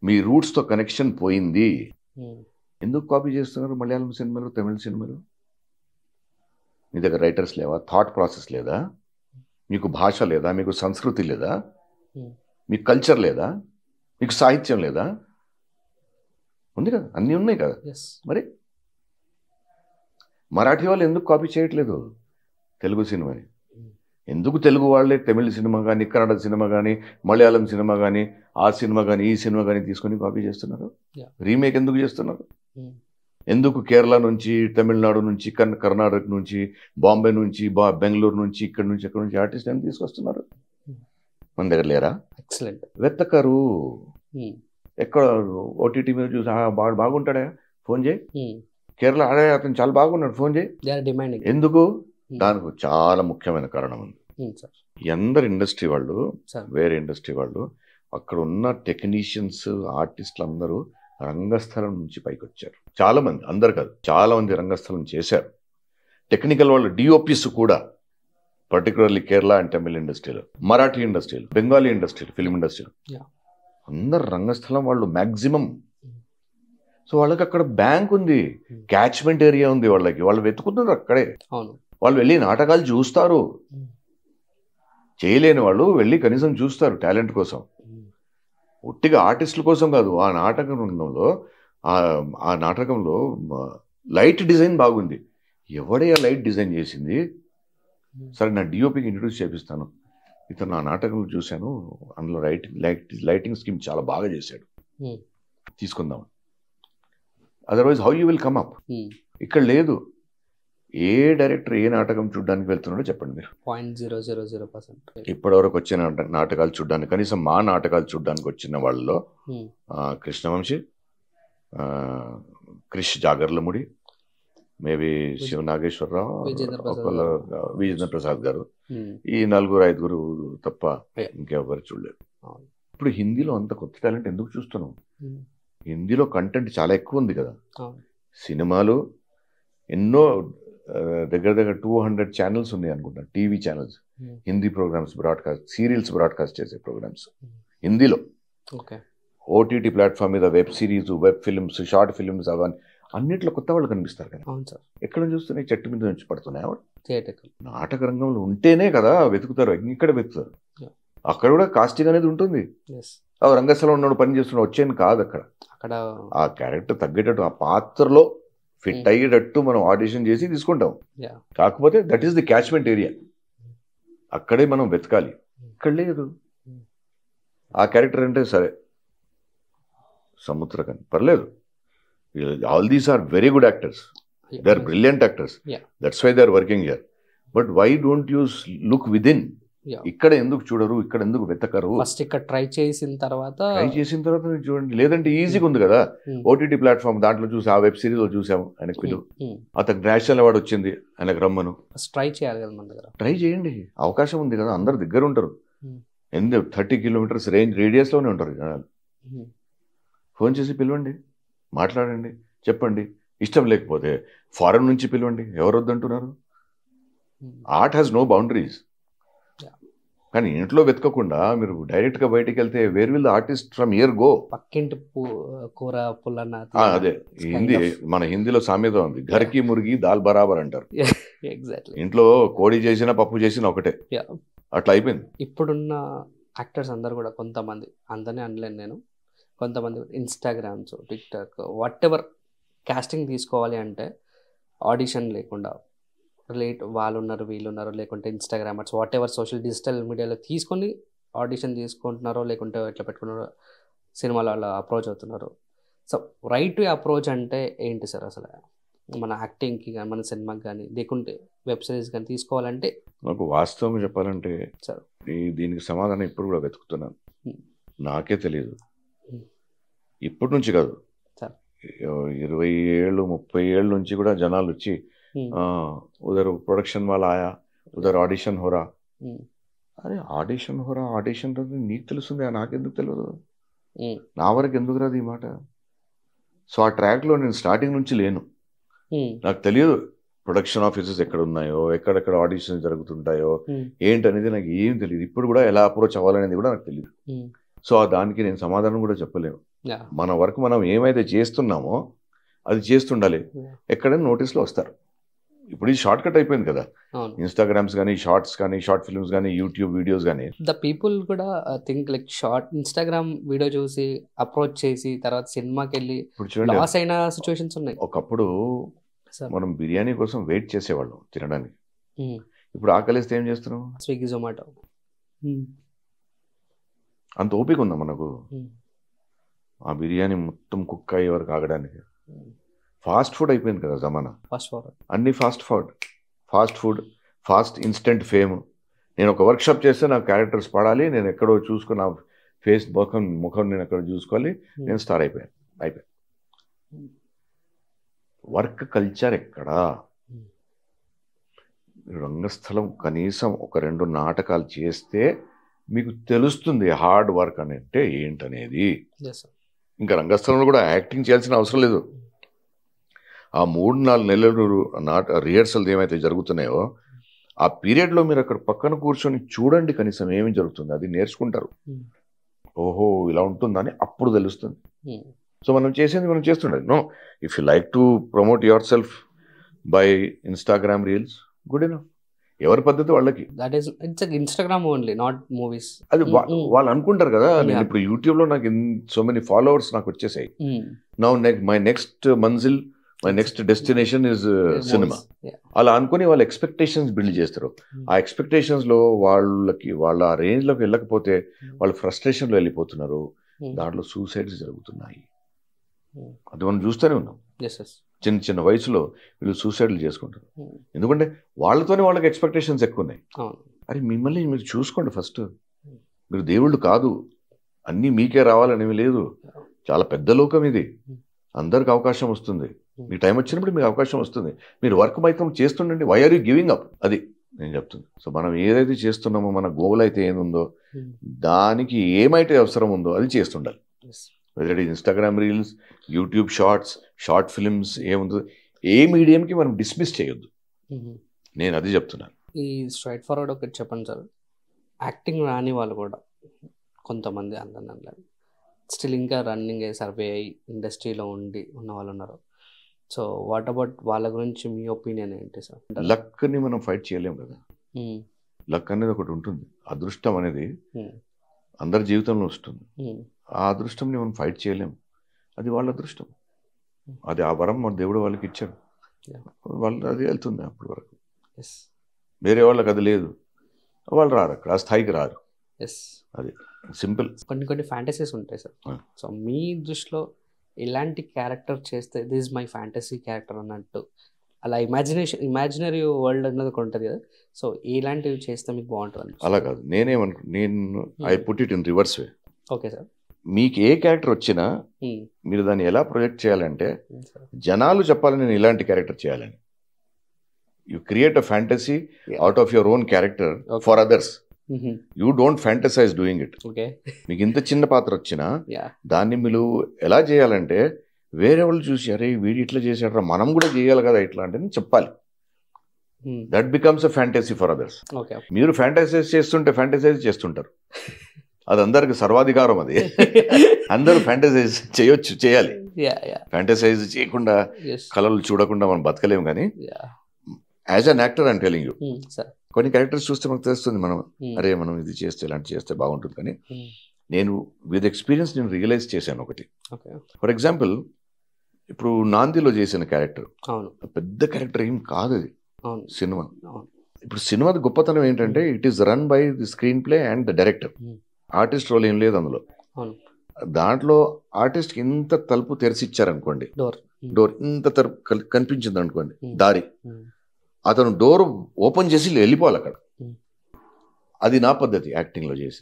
మీ రూట్స్తో కనెక్షన్ పోయింది. ఎందుకు కాపీ చేస్తున్నారు మలయాళం సినిమాలు, తమిళ సినిమాలు? మీ దగ్గర రైటర్స్ లేవా? థాట్ ప్రాసెస్ లేదా? మీకు భాష లేదా? మీకు సంస్కృతి లేదా? మీకు కల్చర్ లేదా? మీకు సాహిత్యం లేదా? ఉంది కదా, అన్నీ ఉన్నాయి కదా. మరి మరాఠీ వాళ్ళు ఎందుకు కాపీ చేయట్లేదు తెలుగు సినిమాని? ఎందుకు తెలుగు వాళ్ళే తమిళ సినిమా కానీ, కన్నడ సినిమా కానీ, మలయాళం సినిమా కానీ, ఆ సినిమా కానీ, ఈ సినిమా కానీ తీసుకొని కాపీ చేస్తున్నారు? రీమేక్ ఎందుకు చేస్తున్నారు? ఎందుకు కేరళ నుంచి, తమిళనాడు నుంచి, కర్ణాటక నుంచి, బాంబే నుంచి, బెంగళూరు నుంచి, ఇక్కడ నుంచి, ఎక్కడ నుంచి ఆర్టిస్ట్ ఎందుకు తీసుకొస్తున్నారు? మన దగ్గర లేరా? ఎక్సలెంట్. వెతకరు. ఎక్కడ ఓటీటీ మీద చూసి బాగుంటాడా, ఫోన్ చేయి. కేరళ ఆడే అతను చాలా బాగున్నాడు, ఫోన్ చేయి. ఎందుకు? దానికి చాలా ముఖ్యమైన కారణం ఉంది. అందరు ఇండస్ట్రీ వాళ్ళు, వేరే ఇండస్ట్రీ వాళ్ళు, అక్కడ ఉన్న టెక్నీషియన్స్, ఆర్టిస్టులు అందరూ రంగస్థలం నుంచి పైకి వచ్చారు. చాలా మంది, అందరు కాదు, చాలా మంది రంగస్థలం చేశారు. టెక్నికల్ వాళ్ళు, డిఓపిస్ కూడా, పర్టికులర్లీ కేరళ అండ్ తమిళ ఇండస్ట్రీలో, మరాఠీ ఇండస్ట్రీలో, బెంగాలీ ఇండస్ట్రీలో, ఫిల్మ్ ఇండస్ట్రీలో అందరు రంగస్థలం వాళ్ళు మ్యాక్సిమం. సో వాళ్ళకి అక్కడ బ్యాంక్ ఉంది, క్యాచ్మెంట్ ఏరియా ఉంది, వాళ్ళకి వాళ్ళు వెతుకుతున్నారు అక్కడే. వాళ్ళు వెళ్ళి నాటకాలు చూస్తారు. చేయలేని వాళ్ళు వెళ్ళి కనీసం చూస్తారు టాలెంట్ కోసం, ఒట్టిగా ఆర్టిస్టుల కోసం కాదు. ఆ నాటకంలో లైట్ డిజైన్ బాగుంది, ఎవడే లైట్ డిజైన్ చేసింది? సరే, నా డిఓపికి ఇంట్రడ్యూస్ చేపిస్తాను, ఇతను నా నాటకంలో చూశాను, అందులో లైటింగ్ స్కీమ్ చాలా బాగా చేశాడు, తీసుకుందాం. Otherwise how you will come up? ఇక్కడ లేదు. ఏ డైరెక్టర్ ఏ నాటకం చూడడానికి వెళ్తున్నాడో చెప్పండి మీరు. 0.000%. ఇప్పటివరకు వచ్చిన నాటకాలు చూడడానికి, కనీసం మా నాటకాలు చూడడానికి వచ్చిన వాళ్ళలో కృష్ణవంశీ, క్రిష్ జాగర్లముడి, మేబీ శివ నాగేశ్వరరావు, విజేంద్ర ప్రసాద్ గారు, ఈ 4-5 తప్ప ఇంకెవరు చూడలేదు. ఇప్పుడు హిందీలో అంత కొత్త టాలెంట్ ఎందుకు చూస్తున్నాం? హిందీలో కంటెంట్ చాలా ఎక్కువ ఉంది కదా. సినిమాలు ఎన్నో, దగ్గర 200 ఛానల్స్ ఉన్నాయి అనుకుంటా, TV channels, Hindi programmes broadcast, serials broadcast చేసే ప్రోగ్రామ్స్ హిందీలో. ఓటీటీ ప్లాట్ఫామ్ మీద web series, web films, short films, అవన్నీ అన్నిట్లో కొత్త వాళ్ళు కనిపిస్తారు కదా. ఎక్కడ చూస్తున్నాయి? చెట్టు మీద నుంచి పడుతున్నాయి. నాటక రంగంలో ఉంటేనే కదా వెతుకుతారు, ఇక్కడ వెతుకుతారు. అక్కడ కూడా కాస్టింగ్ అనేది ఉంటుంది. రంగస్థలం ఉన్నాడు, పని చేస్తున్నాడు, వచ్చేది కాదు. అక్కడ ఆ క్యారెక్టర్ తగ్గేటట్టు, ఆ పాత్రలో ఫిట్ అయ్యేటట్టు మనం ఆడిషన్ చేసి తీసుకుంటాం. కాకపోతే that is the catchment area, అక్కడే మనం వెతకాలి. ఇక్కడ లేదు. ఆ క్యారెక్టర్ అంటే సరే సముద్రకని పర్లేదు, all these are very good actors, they are brilliant actors, that's why they are working here. But why don't you look within? ఇక్కడ ఎందుకు చూడరు? ఇక్కడ ఎందుకు వెతకరు? ఫస్ట్ ఇక్కడ ట్రై చేసిన తర్వాత చూడండి. లేదంటే ఈజీగా ఉంది కదా, ఓటీటీ ప్లాట్ఫామ్ దాంట్లో చూసి, ఆ వెబ్ సిరీస్ లో చూసాము, ఆయనకు పిలువు, అతనికి నేషనల్ అవార్డు వచ్చింది, ఆయనకు రమ్మను, ట్రై చేయాలి కదా, మన దగ్గర ట్రై చేయండి. అవకాశం ఉంది కదా, అందరు దగ్గర ఉంటారు. 30 కిలోమీటర్స్ రేడియస్ లోనే ఉంటారు జనాలు. ఫోన్ చేసి పిలవండి, మాట్లాడండి, చెప్పండి. ఇష్టం లేకపోతే ఫారెన్ నుంచి పిలవండి, ఎవరు వద్దంటున్నారు? Art has no boundaries. కానీ ఇంట్లో వెతకకుండా మీరు డైరెక్ట్ గా బయటికి వెళ్తే where will the artist from here go? పక్కింటి కూర పుల్లన్న. అదే మన హిందీలో సామెత ఉంది, ఘర్కి మురిగి దాల్ బరాబర్ అంటారు. ఇంట్లో కోడి చేసినా పప్పు చేసినా ఒకటే, అట్లా అయిపోయింది. ఇప్పుడున్న యాక్టర్స్ అందరు కూడా, కొంతమంది, అందరినీ అనలేను నేను, కొంతమంది Instagrams, TikTok, whatever casting తీసుకోవాలి అంటే ఆడిషన్ లేకుండా, వాళ్ళు ఉన్నారు, వీళ్ళు ఉన్నారు, లేకుంటే Instagrammers, whatever social digital మీడియాలో తీసుకొని ఆడిషన్ తీసుకుంటున్నారో, లేకుంటే ఎట్లా పెట్టుకున్నారో సినిమాలో అలా అప్రోచ్ అవుతున్నారు. సో రైట్ అప్రోచ్ అంటే ఏంటి సార్? అసలు మన యాక్టింగ్కి కానీ, మన సినిమాకి కానీ, లేకుంటే వెబ్ సిరీస్ కానీ తీసుకోవాలంటే? నాకు వాస్తవం చెప్పాలంటే సార్, దీనికి సమాధానం ఇప్పుడు కూడా వెతుకుతున్నాను, నాకే తెలియదు. ఇప్పటి నుంచి కాదు, 20 ఏళ్ళు 30 ఏళ్ళ నుంచి కూడా జనాలు వచ్చి, उधर प्रोडक्शन वाला आया, उधर ऑडिशन हो रहा. अरे ऑडिशन हो रहा, ऑडिशन నీకు తెలుస్తుంది, నాకెందుకు తెలియదు? నా వరకు ఎందుకు రాదు ఈ మాట? సో ఆ ట్రాక్లో నేను స్టార్టింగ్ నుంచి లేను, నాకు తెలియదు ప్రొడక్షన్ ఆఫీసెస్ ఎక్కడ ఉన్నాయో, ఎక్కడెక్కడ ఆడిషన్స్ జరుగుతుంటాయో ఏంటనేది నాకు ఏం తెలియదు. ఇప్పుడు కూడా ఎలా అప్రోచ్ అవ్వాలనేది కూడా నాకు తెలియదు. సో దానికి నేను సమాధానం కూడా చెప్పలేను. మన వర్క్ మనం ఏమైతే చేస్తున్నామో అది చేస్తుండాలి. ఎక్కడైనా నోటీస్లో వస్తారు. ఇప్పుడు ఇది షార్ట్ కట్ అయిపోయింది కదా, ఇన్స్టాగ్రామ్స్ కానీ, షార్ట్స్ కానీ, షార్ట్ ఫిల్మ్స్ కానీ, యూట్యూబ్ వీడియోస్ కానీ. ద పీపుల్ కూడా think like short Instagram video చూసి అప్రోచ్ చేసి తర్వాత సినిమాకి వెళ్ళి లాస్ అయిన సిచ్యువేషన్స్ ఉన్నాయి. ఒకప్పుడు మనం బిర్యానీ కోసం వెయిట్ చేసేవాళ్ళం తినడానికి. ఇప్పుడు ఆకలిస్తే ఏం చేస్తున్నాం? స్విగ్గీ, జొమాటో. అంత ఓపిక ఉందా మనకు ఆ బిర్యానీ మొత్తం కుక్ అయ్యే వరకు ఆగడానికి? ఫాస్ట్ ఫుడ్ అయిపోయింది కదా జమానా. అన్ని fast food, fast instant fame. నేను ఒక వర్క్షాప్ చేస్తే నాకు క్యారెక్టర్స్ పడాలి, నేను ఎక్కడో చూసుకుని నా ఫేస్ ముఖం నేను ఎక్కడో చూసుకోవాలి, నేను స్టార్ అయిపోయాను. వర్క్ కల్చర్ ఎక్కడా? రంగస్థలం కనీసం ఒక 2 నాటకాలు చేస్తే మీకు తెలుస్తుంది హార్డ్ వర్క్ అంటే ఏంటనేది. ఇంకా రంగస్థలంలో కూడా యాక్టింగ్ చేయాల్సిన అవసరం లేదు. ఆ 3-4 నెలలు రిహర్సల్ ఏమైతే జరుగుతున్నాయో ఆ పీరియడ్లో మీరు అక్కడ పక్కన కూర్చొని చూడండి కనీసం ఏమి జరుగుతుంది, అది నేర్చుకుంటారు. ఓహో ఇలా ఉంటుందని అప్పుడు తెలుస్తుంది. సో మనం చేసేది మనం చేస్తుండాలి. No, if you like to promote yourself by Instagram reels, good enough. ఎవరి పద్ధతి వాళ్ళకి. That is it's Instagram only, not movies. అది వాళ్ళు అనుకుంటారు కదా. నేను ఇప్పుడు యూట్యూబ్ లో నాకు సో మెనీ ఫాలోవర్స్ నాకు వచ్చేసాయి. నౌ మై నెక్స్ట్ మంజిల్, my next destination is cinema. అలా అనుకుని వాళ్ళు ఎక్స్పెక్టేషన్స్ బిల్డ్ చేస్తారు. ఆ ఎక్స్పెక్టేషన్స్ లో వాళ్ళ ఆ రేంజ్ లోకి వెళ్ళకపోతే వాళ్ళు ఫ్రస్ట్రేషన్ లో వెళ్ళిపోతున్నారు. దాంట్లో సూసైడ్స్ జరుగుతున్నాయి. అది మనం చూస్తూనే ఉన్నాం. చిన్న వయసులో వీళ్ళు సూసైడ్లు చేసుకుంటారు. ఎందుకంటే వాళ్ళతోనే వాళ్ళకి ఎక్స్పెక్టేషన్స్ ఎక్కువ ఉన్నాయి. అరే మిమ్మల్ని మీరు చూసుకోండి ఫస్ట్. మీరు దేవుళ్ళు కాదు, అన్నీ మీకే రావాలనేవి లేదు. చాలా పెద్ద లోకం ఇది. అందరికి అవకాశం వస్తుంది. మీ టైం వచ్చినప్పుడు మీకు అవకాశం వస్తుంది. మీరు వర్క్ మైతం చేస్తుండండి. Why are you giving up? అది నేను చెప్తుంది. సో మనం ఏదైతే చేస్తున్నామో, మన గోల్ అయితే ఏముందో, దానికి ఏమైతే అవసరం ఉందో అది చేస్తుండాలి. Whether it Instagram reels, YouTube shorts, short films, ఏముందో ఏ మీడియంకి మనం డిస్మిస్ చేయొద్దు. నేను అది చెప్తున్నాను. ఈ స్ట్రైట్ ఫార్వర్డ్ ఒకటి చెప్పండి సార్. యాక్టింగ్ రాని వాళ్ళు కూడా కొంతమంది అందరూ స్టిల్ ఇంకా రన్నింగ్ సర్వే అయ్యి ఇండస్ట్రీలో ఉన్న వాళ్ళు ఉన్నారు. సో వాట్ అబౌట్ వాళ్ళ గురించి మీ ఒపీనియన్ ఏంటి సార్? లక్ని మనం ఫైట్ చేయలేము కదా. లక్ అనేది ఒకటి ఉంటుంది. అదృష్టం అనేది అందరి జీవితంలో వస్తుంది. ఆ అదృష్టంని మనం ఫైట్ చేయలేము. అది వాళ్ళ అదృష్టం. అది ఆ వరం మన దేవుడు వాళ్ళకి ఇచ్చాడు. వాళ్ళు అది వెళ్తుంది అప్పటి వరకు. వేరే వాళ్ళకి అది లేదు, వాళ్ళు రారు అక్కడ, ఆ స్థాయికి రారు. అది సింపుల్. కొన్ని ఫ్యాంటసీస్ ఉంటాయి సార్. సో మీ దృష్టిలో ఇలాంటి క్యారెక్టర్ చేస్తే దిస్ మై ఫ్యాంటసీ క్యారెక్టర్ అన్నట్టు అలా ఇమాజినరీ వరల్డ్ అన్నది ఉంటుంది కదా. సో ఇలాంటివి చేస్తే మీకు బాగుంటుంది? అలా కాదు, నేను I put it in reverse way. Okay sir. మీకు ఏ క్యారెక్టర్ వచ్చినా మీరు దాన్ని ఎలా ప్రొజెక్ట్ చేయాలంటే, జనాలు చెప్పాలని నేను ఇలాంటి క్యారెక్టర్ చేయాలని. You create a fantasy out of your own character for others. You don't fantasise doing it. మీకు ఇంత చిన్న పాత్ర వచ్చినా దాన్ని మీరు ఎలా చేయాలంటే, వేరే వాళ్ళు చూసి అరే వీడు ఇట్లా చేసాడరా మనం కూడా చేయాలి కదా ఇట్లా అంటే చెప్పాలి. That becomes a fantasy for others. మీరు ఫ్యాంటసైజ్ చేస్తుంటారు. అది అందరికి సర్వాధికారం. అది అందరూ ఫ్యాంటసైజ్ చేయాలి. ఫ్యాంటసైజ్ చేయకుండా కళలు చూడకుండా మనం బతకలేము. కానీ as an actor I'm telling you, కొన్ని క్యారెక్టర్స్ చూస్తే మనకు తెలుస్తుంది మనం అరే మనం ఇది చేస్తే ఇలాంటి చేస్తే బాగుంటుంది. కానీ నేను విత్ ఎక్స్పీరియన్స్ నేను రియలైజ్ చేశాను ఒకటి. ఫర్ ఎగ్జాంపుల్, ఇప్పుడు నాందిలో చేసిన క్యారెక్టర్ పెద్ద క్యారెక్టర్ ఏం కాదు అది సినిమా. ఇప్పుడు సినిమాది గొప్పతనం ఏంటంటే it is run by the screenplay and the director. Artist role ఏం లేదు అందులో. దాంట్లో ఆర్టిస్ట్కి ఇంత తలుపు తెరిచిచ్చారనుకోండి, డోర్ ఇంత తలుపు కనిపించింది అనుకోండి, దారి, అతను డోర్ ఓపెన్ చేసి వెళ్ళిపోవాలి అక్కడ. అది నా పద్ధతి యాక్టింగ్లో చేసి.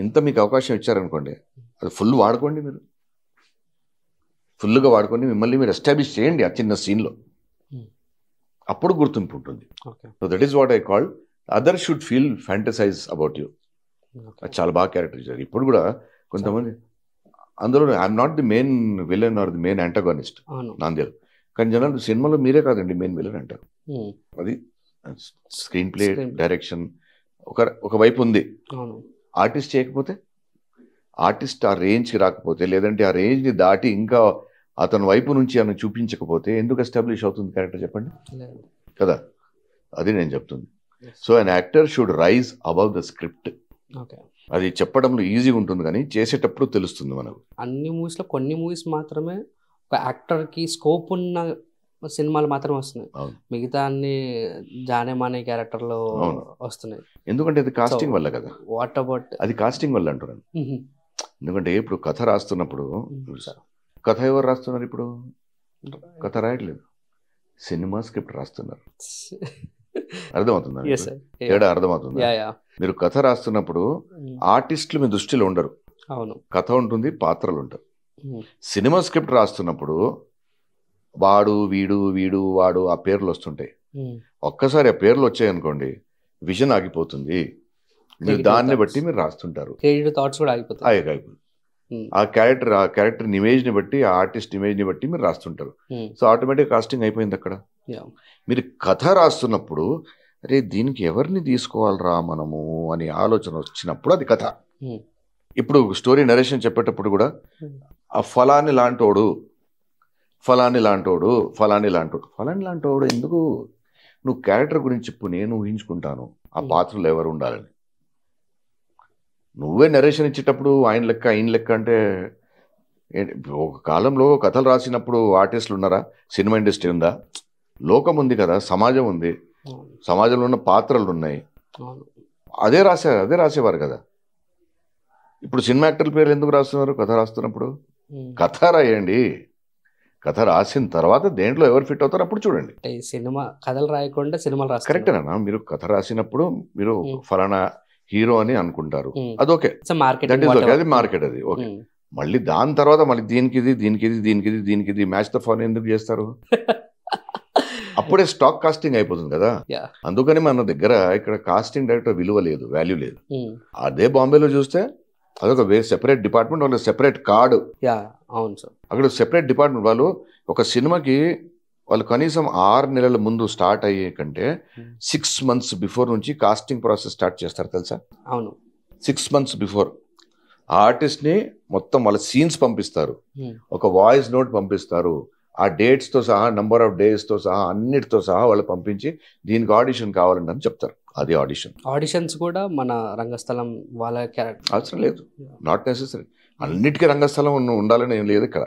ఇంత మీకు అవకాశం ఇచ్చారనుకోండి, అది ఫుల్ వాడుకోండి. మీరు ఫుల్గా వాడుకొని మిమ్మల్ని మీరు ఎస్టాబ్లిష్ చేయండి ఆ చిన్న సీన్లో. అప్పుడు గుర్తింపు ఉంటుంది. So that is what I call other should feel fantasize about you. అది చాలా బాగా క్యారెక్టర్ ఇచ్చారు. ఇప్పుడు కూడా కొంతమంది అందులో I'm not the main villain or the main antagonist నాందేల్. కానీ జనాలు సినిమాలో మీరే కాదండి మెయిన్ విలన్ అంటారు. అది స్క్రీన్ ప్లే, డైరెక్షన్ ఒక వైపు ఉంది. ఆర్టిస్ట్ చేయకపోతే, ఆర్టిస్ట్ ఆ రేంజ్కి రాకపోతే, లేదంటే ఆ రేంజ్ని దాటి ఇంకా అతని వైపు నుంచి అని చూపించకపోతే ఎందుకు ఎస్టాబ్లిష్ అవుతుంది క్యారెక్టర్ చెప్పండి కదా. అది నేను చెప్తుంది. So an actor should rise above the script. అది చెప్పడంలో ఈజీగా ఉంటుంది కానీ చేసేటప్పుడు తెలుస్తుంది మనకు. అన్ని మూవీస్లో కొన్ని మూవీస్ మాత్రమే ఒక యాక్టర్కి స్కోప్ ఉన్న సినిమాలు మాత్రమే వస్తున్నాయి. మిగతా అన్ని జానే మానే క్యారెక్టర్లో వస్తున్నాయి. ఎందుకంటే అది కాస్టింగ్ వల్ల కదా. వాట్ అబౌట్ అది కాస్టింగ్ వల్ల అంటున్నాను. ఎందుకంటే ఇప్పుడు కథ రాస్తున్నప్పుడు, కథ ఎవరు రాస్తున్నారు? ఇప్పుడు కథ రాయట్లేదు, సినిమా స్క్రిప్ట్ రాస్తున్నారు. అర్థమవుతుందా? తేడా అర్థమవుతుందా? మీరు కథ రాస్తున్నప్పుడు ఆర్టిస్టులు మీ దృష్టిలో ఉండరు. కథ ఉంటుంది, పాత్రలు ఉంటారు. సినిమా స్క్రిప్ట్ రాస్తున్నప్పుడు వాడు వీడు వీడు వాడు ఆ పేర్లు వస్తుంటాయి. ఒక్కసారి ఆ పేర్లు వచ్చాయనుకోండి విజన్ ఆగిపోతుంది. మీరు దాన్ని బట్టి మీరు రాస్తుంటారు. ఆ క్యారెక్టర్ ఇమేజ్ ని బట్టి, ఆ ఆర్టిస్ట్ ఇమేజ్ ని బట్టి మీరు రాస్తుంటారు. సో ఆటోమేటిక్ కాస్టింగ్ అయిపోయింది అక్కడ. మీరు కథ రాస్తున్నప్పుడు అరే దీనికి ఎవరిని తీసుకోవాలరా మనము అని ఆలోచన వచ్చినప్పుడు అది కథ. ఇప్పుడు స్టోరీ నరేషన్ చెప్పేటప్పుడు కూడా ఆ ఫలాని లాంటోడు ఎందుకు? నువ్వు క్యారెక్టర్ గురించి చెప్పు, నేను ఊహించుకుంటాను ఆ పాత్రలు ఎవరు ఉండాలని. నువ్వే నరేషన్ ఇచ్చేటప్పుడు ఆయన లెక్క అంటే ఒక కాలంలో కథలు రాసినప్పుడు ఆర్టిస్టులు ఉన్నారా? సినిమా ఇండస్ట్రీ ఉందా? లోకం ఉంది కదా, సమాజం ఉంది, సమాజంలో ఉన్న పాత్రలు ఉన్నాయి. అదే రాసేవారు కదా. ఇప్పుడు సినిమా యాక్టర్ల పేర్లు ఎందుకు రాస్తున్నారు? కథ రాస్తున్నప్పుడు కథ రాయండి. కథ రాసిన తర్వాత దేంట్లో ఎవరు ఫిట్ అవుతారో అప్పుడు చూడండి. సినిమా కథలు రాయకుండా సినిమాలు రాస్తారు. కరెక్టేనా? మీరు కథ రాసినప్పుడు మీరు ఫలానా హీరో అని అనుకుంటారు, అది ఓకే, అది మార్కెట్, అది ఓకే. మళ్ళీ దాని తర్వాత మళ్ళీ దీనికి మ్యాచ్ ద ఫాన్ ఎందుకు చేస్తారు? అప్పుడే స్టాక్ కాస్టింగ్ అయిపోతుంది కదా. అందుకని మన దగ్గర ఇక్కడ కాస్టింగ్ డైరెక్టర్ విలువ లేదు, వాల్యూ లేదు. అదే బాంబేలో చూస్తే అదొక సెపరేట్ డిపార్ట్మెంట్, వాళ్ళకి సెపరేట్ కార్డు. అవును సార్, అక్కడ సెపరేట్ డిపార్ట్మెంట్. వాళ్ళు ఒక సినిమాకి వాళ్ళు కనీసం 6 నెలల ముందు స్టార్ట్ అయ్యే కంటే 6 months బిఫోర్ నుంచి కాస్టింగ్ ప్రాసెస్ స్టార్ట్ చేస్తారు తెలుసా? అవును, 6 months బిఫోర్ ఆర్టిస్ట్ని మొత్తం వాళ్ళ సీన్స్ పంపిస్తారు, ఒక వాయిస్ నోట్ పంపిస్తారు, ఆ డేట్స్తో సహా, నంబర్ ఆఫ్ డేస్తో సహా, అన్నిటితో సహా వాళ్ళు పంపించి దీనికి ఆడిషన్ కావాలండి అని చెప్తారు. అది ఆడిషన్స్ కూడా మన రంగస్థలం వాళ్ళ అవసరం లేదు, నాట్ నెసెసరీ. అన్నిటికీ రంగస్థలం ఉండాలని ఏం లేదు ఇక్కడ.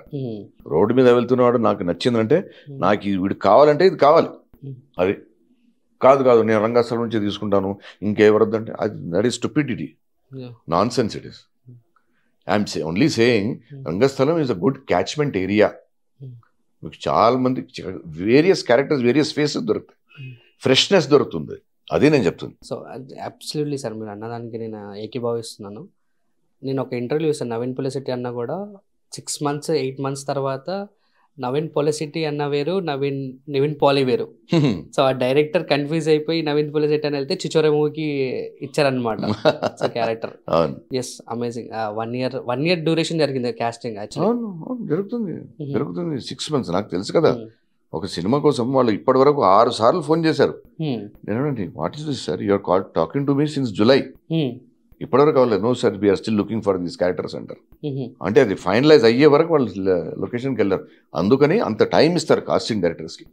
రోడ్డు మీద వెళ్తున్నవాడు నాకు నచ్చిందంటే నాకు వీడు కావాలంటే ఇది కావాలి, అది కాదు నేను రంగస్థలం నుంచి తీసుకుంటాను ఇంకెవరొద్దంటే అది that is stupidity, non sense it is. I'm only saying Rangasthalam is a good catchment area. మీకు చాలా మంది వేరియస్ క్యారెక్టర్స్, వేరియస్ ఫేసెస్ దొరుకుతాయి, ఫ్రెష్నెస్ దొరుకుతుంది. అది నేను చెప్తుంది. సో అబ్సల్యూట్లీ సార్, మీరు అన్నదానికి నేను ఏకీభవిస్తున్నాను. నేను ఒక ఇంటర్వ్యూ ఇస్తాను, నవీన్ పొలిసిటీ అన్న కూడా 6 months 8 months తర్వాత నవీన్ పొలిసిటీ అన్న వేరు, నివిన్ పాలి వేరు. సో ఆ డైరెక్టర్ కన్ఫ్యూజ్ అయిపోయి నవీన్ పొలిసిటీ అని వెళ్తే చిచోరే మూవీకి ఇచ్చారనమాట so character. Yes, amazing. 1 year duration జరిగింది కాస్టింగ్. జరుగుతుంది 6 months. నాకు తెలుసు కదా, ఒక సినిమా కోసం వాళ్ళు ఇప్పటి వరకు 6 సార్లు ఫోన్ చేశారు. నేనండి what is this sir, you're talking to me since July, ఇప్పటివరకు అవ్వలేదు. No sir, we're still looking for these characters అంటారు. అంటే అది ఫైనలైజ్ అయ్యే వరకు వాళ్ళు లొకేషన్కి వెళ్ళారు. అందుకని అంత టైం ఇస్తారు కాస్టింగ్ డైరెక్టర్స్కి.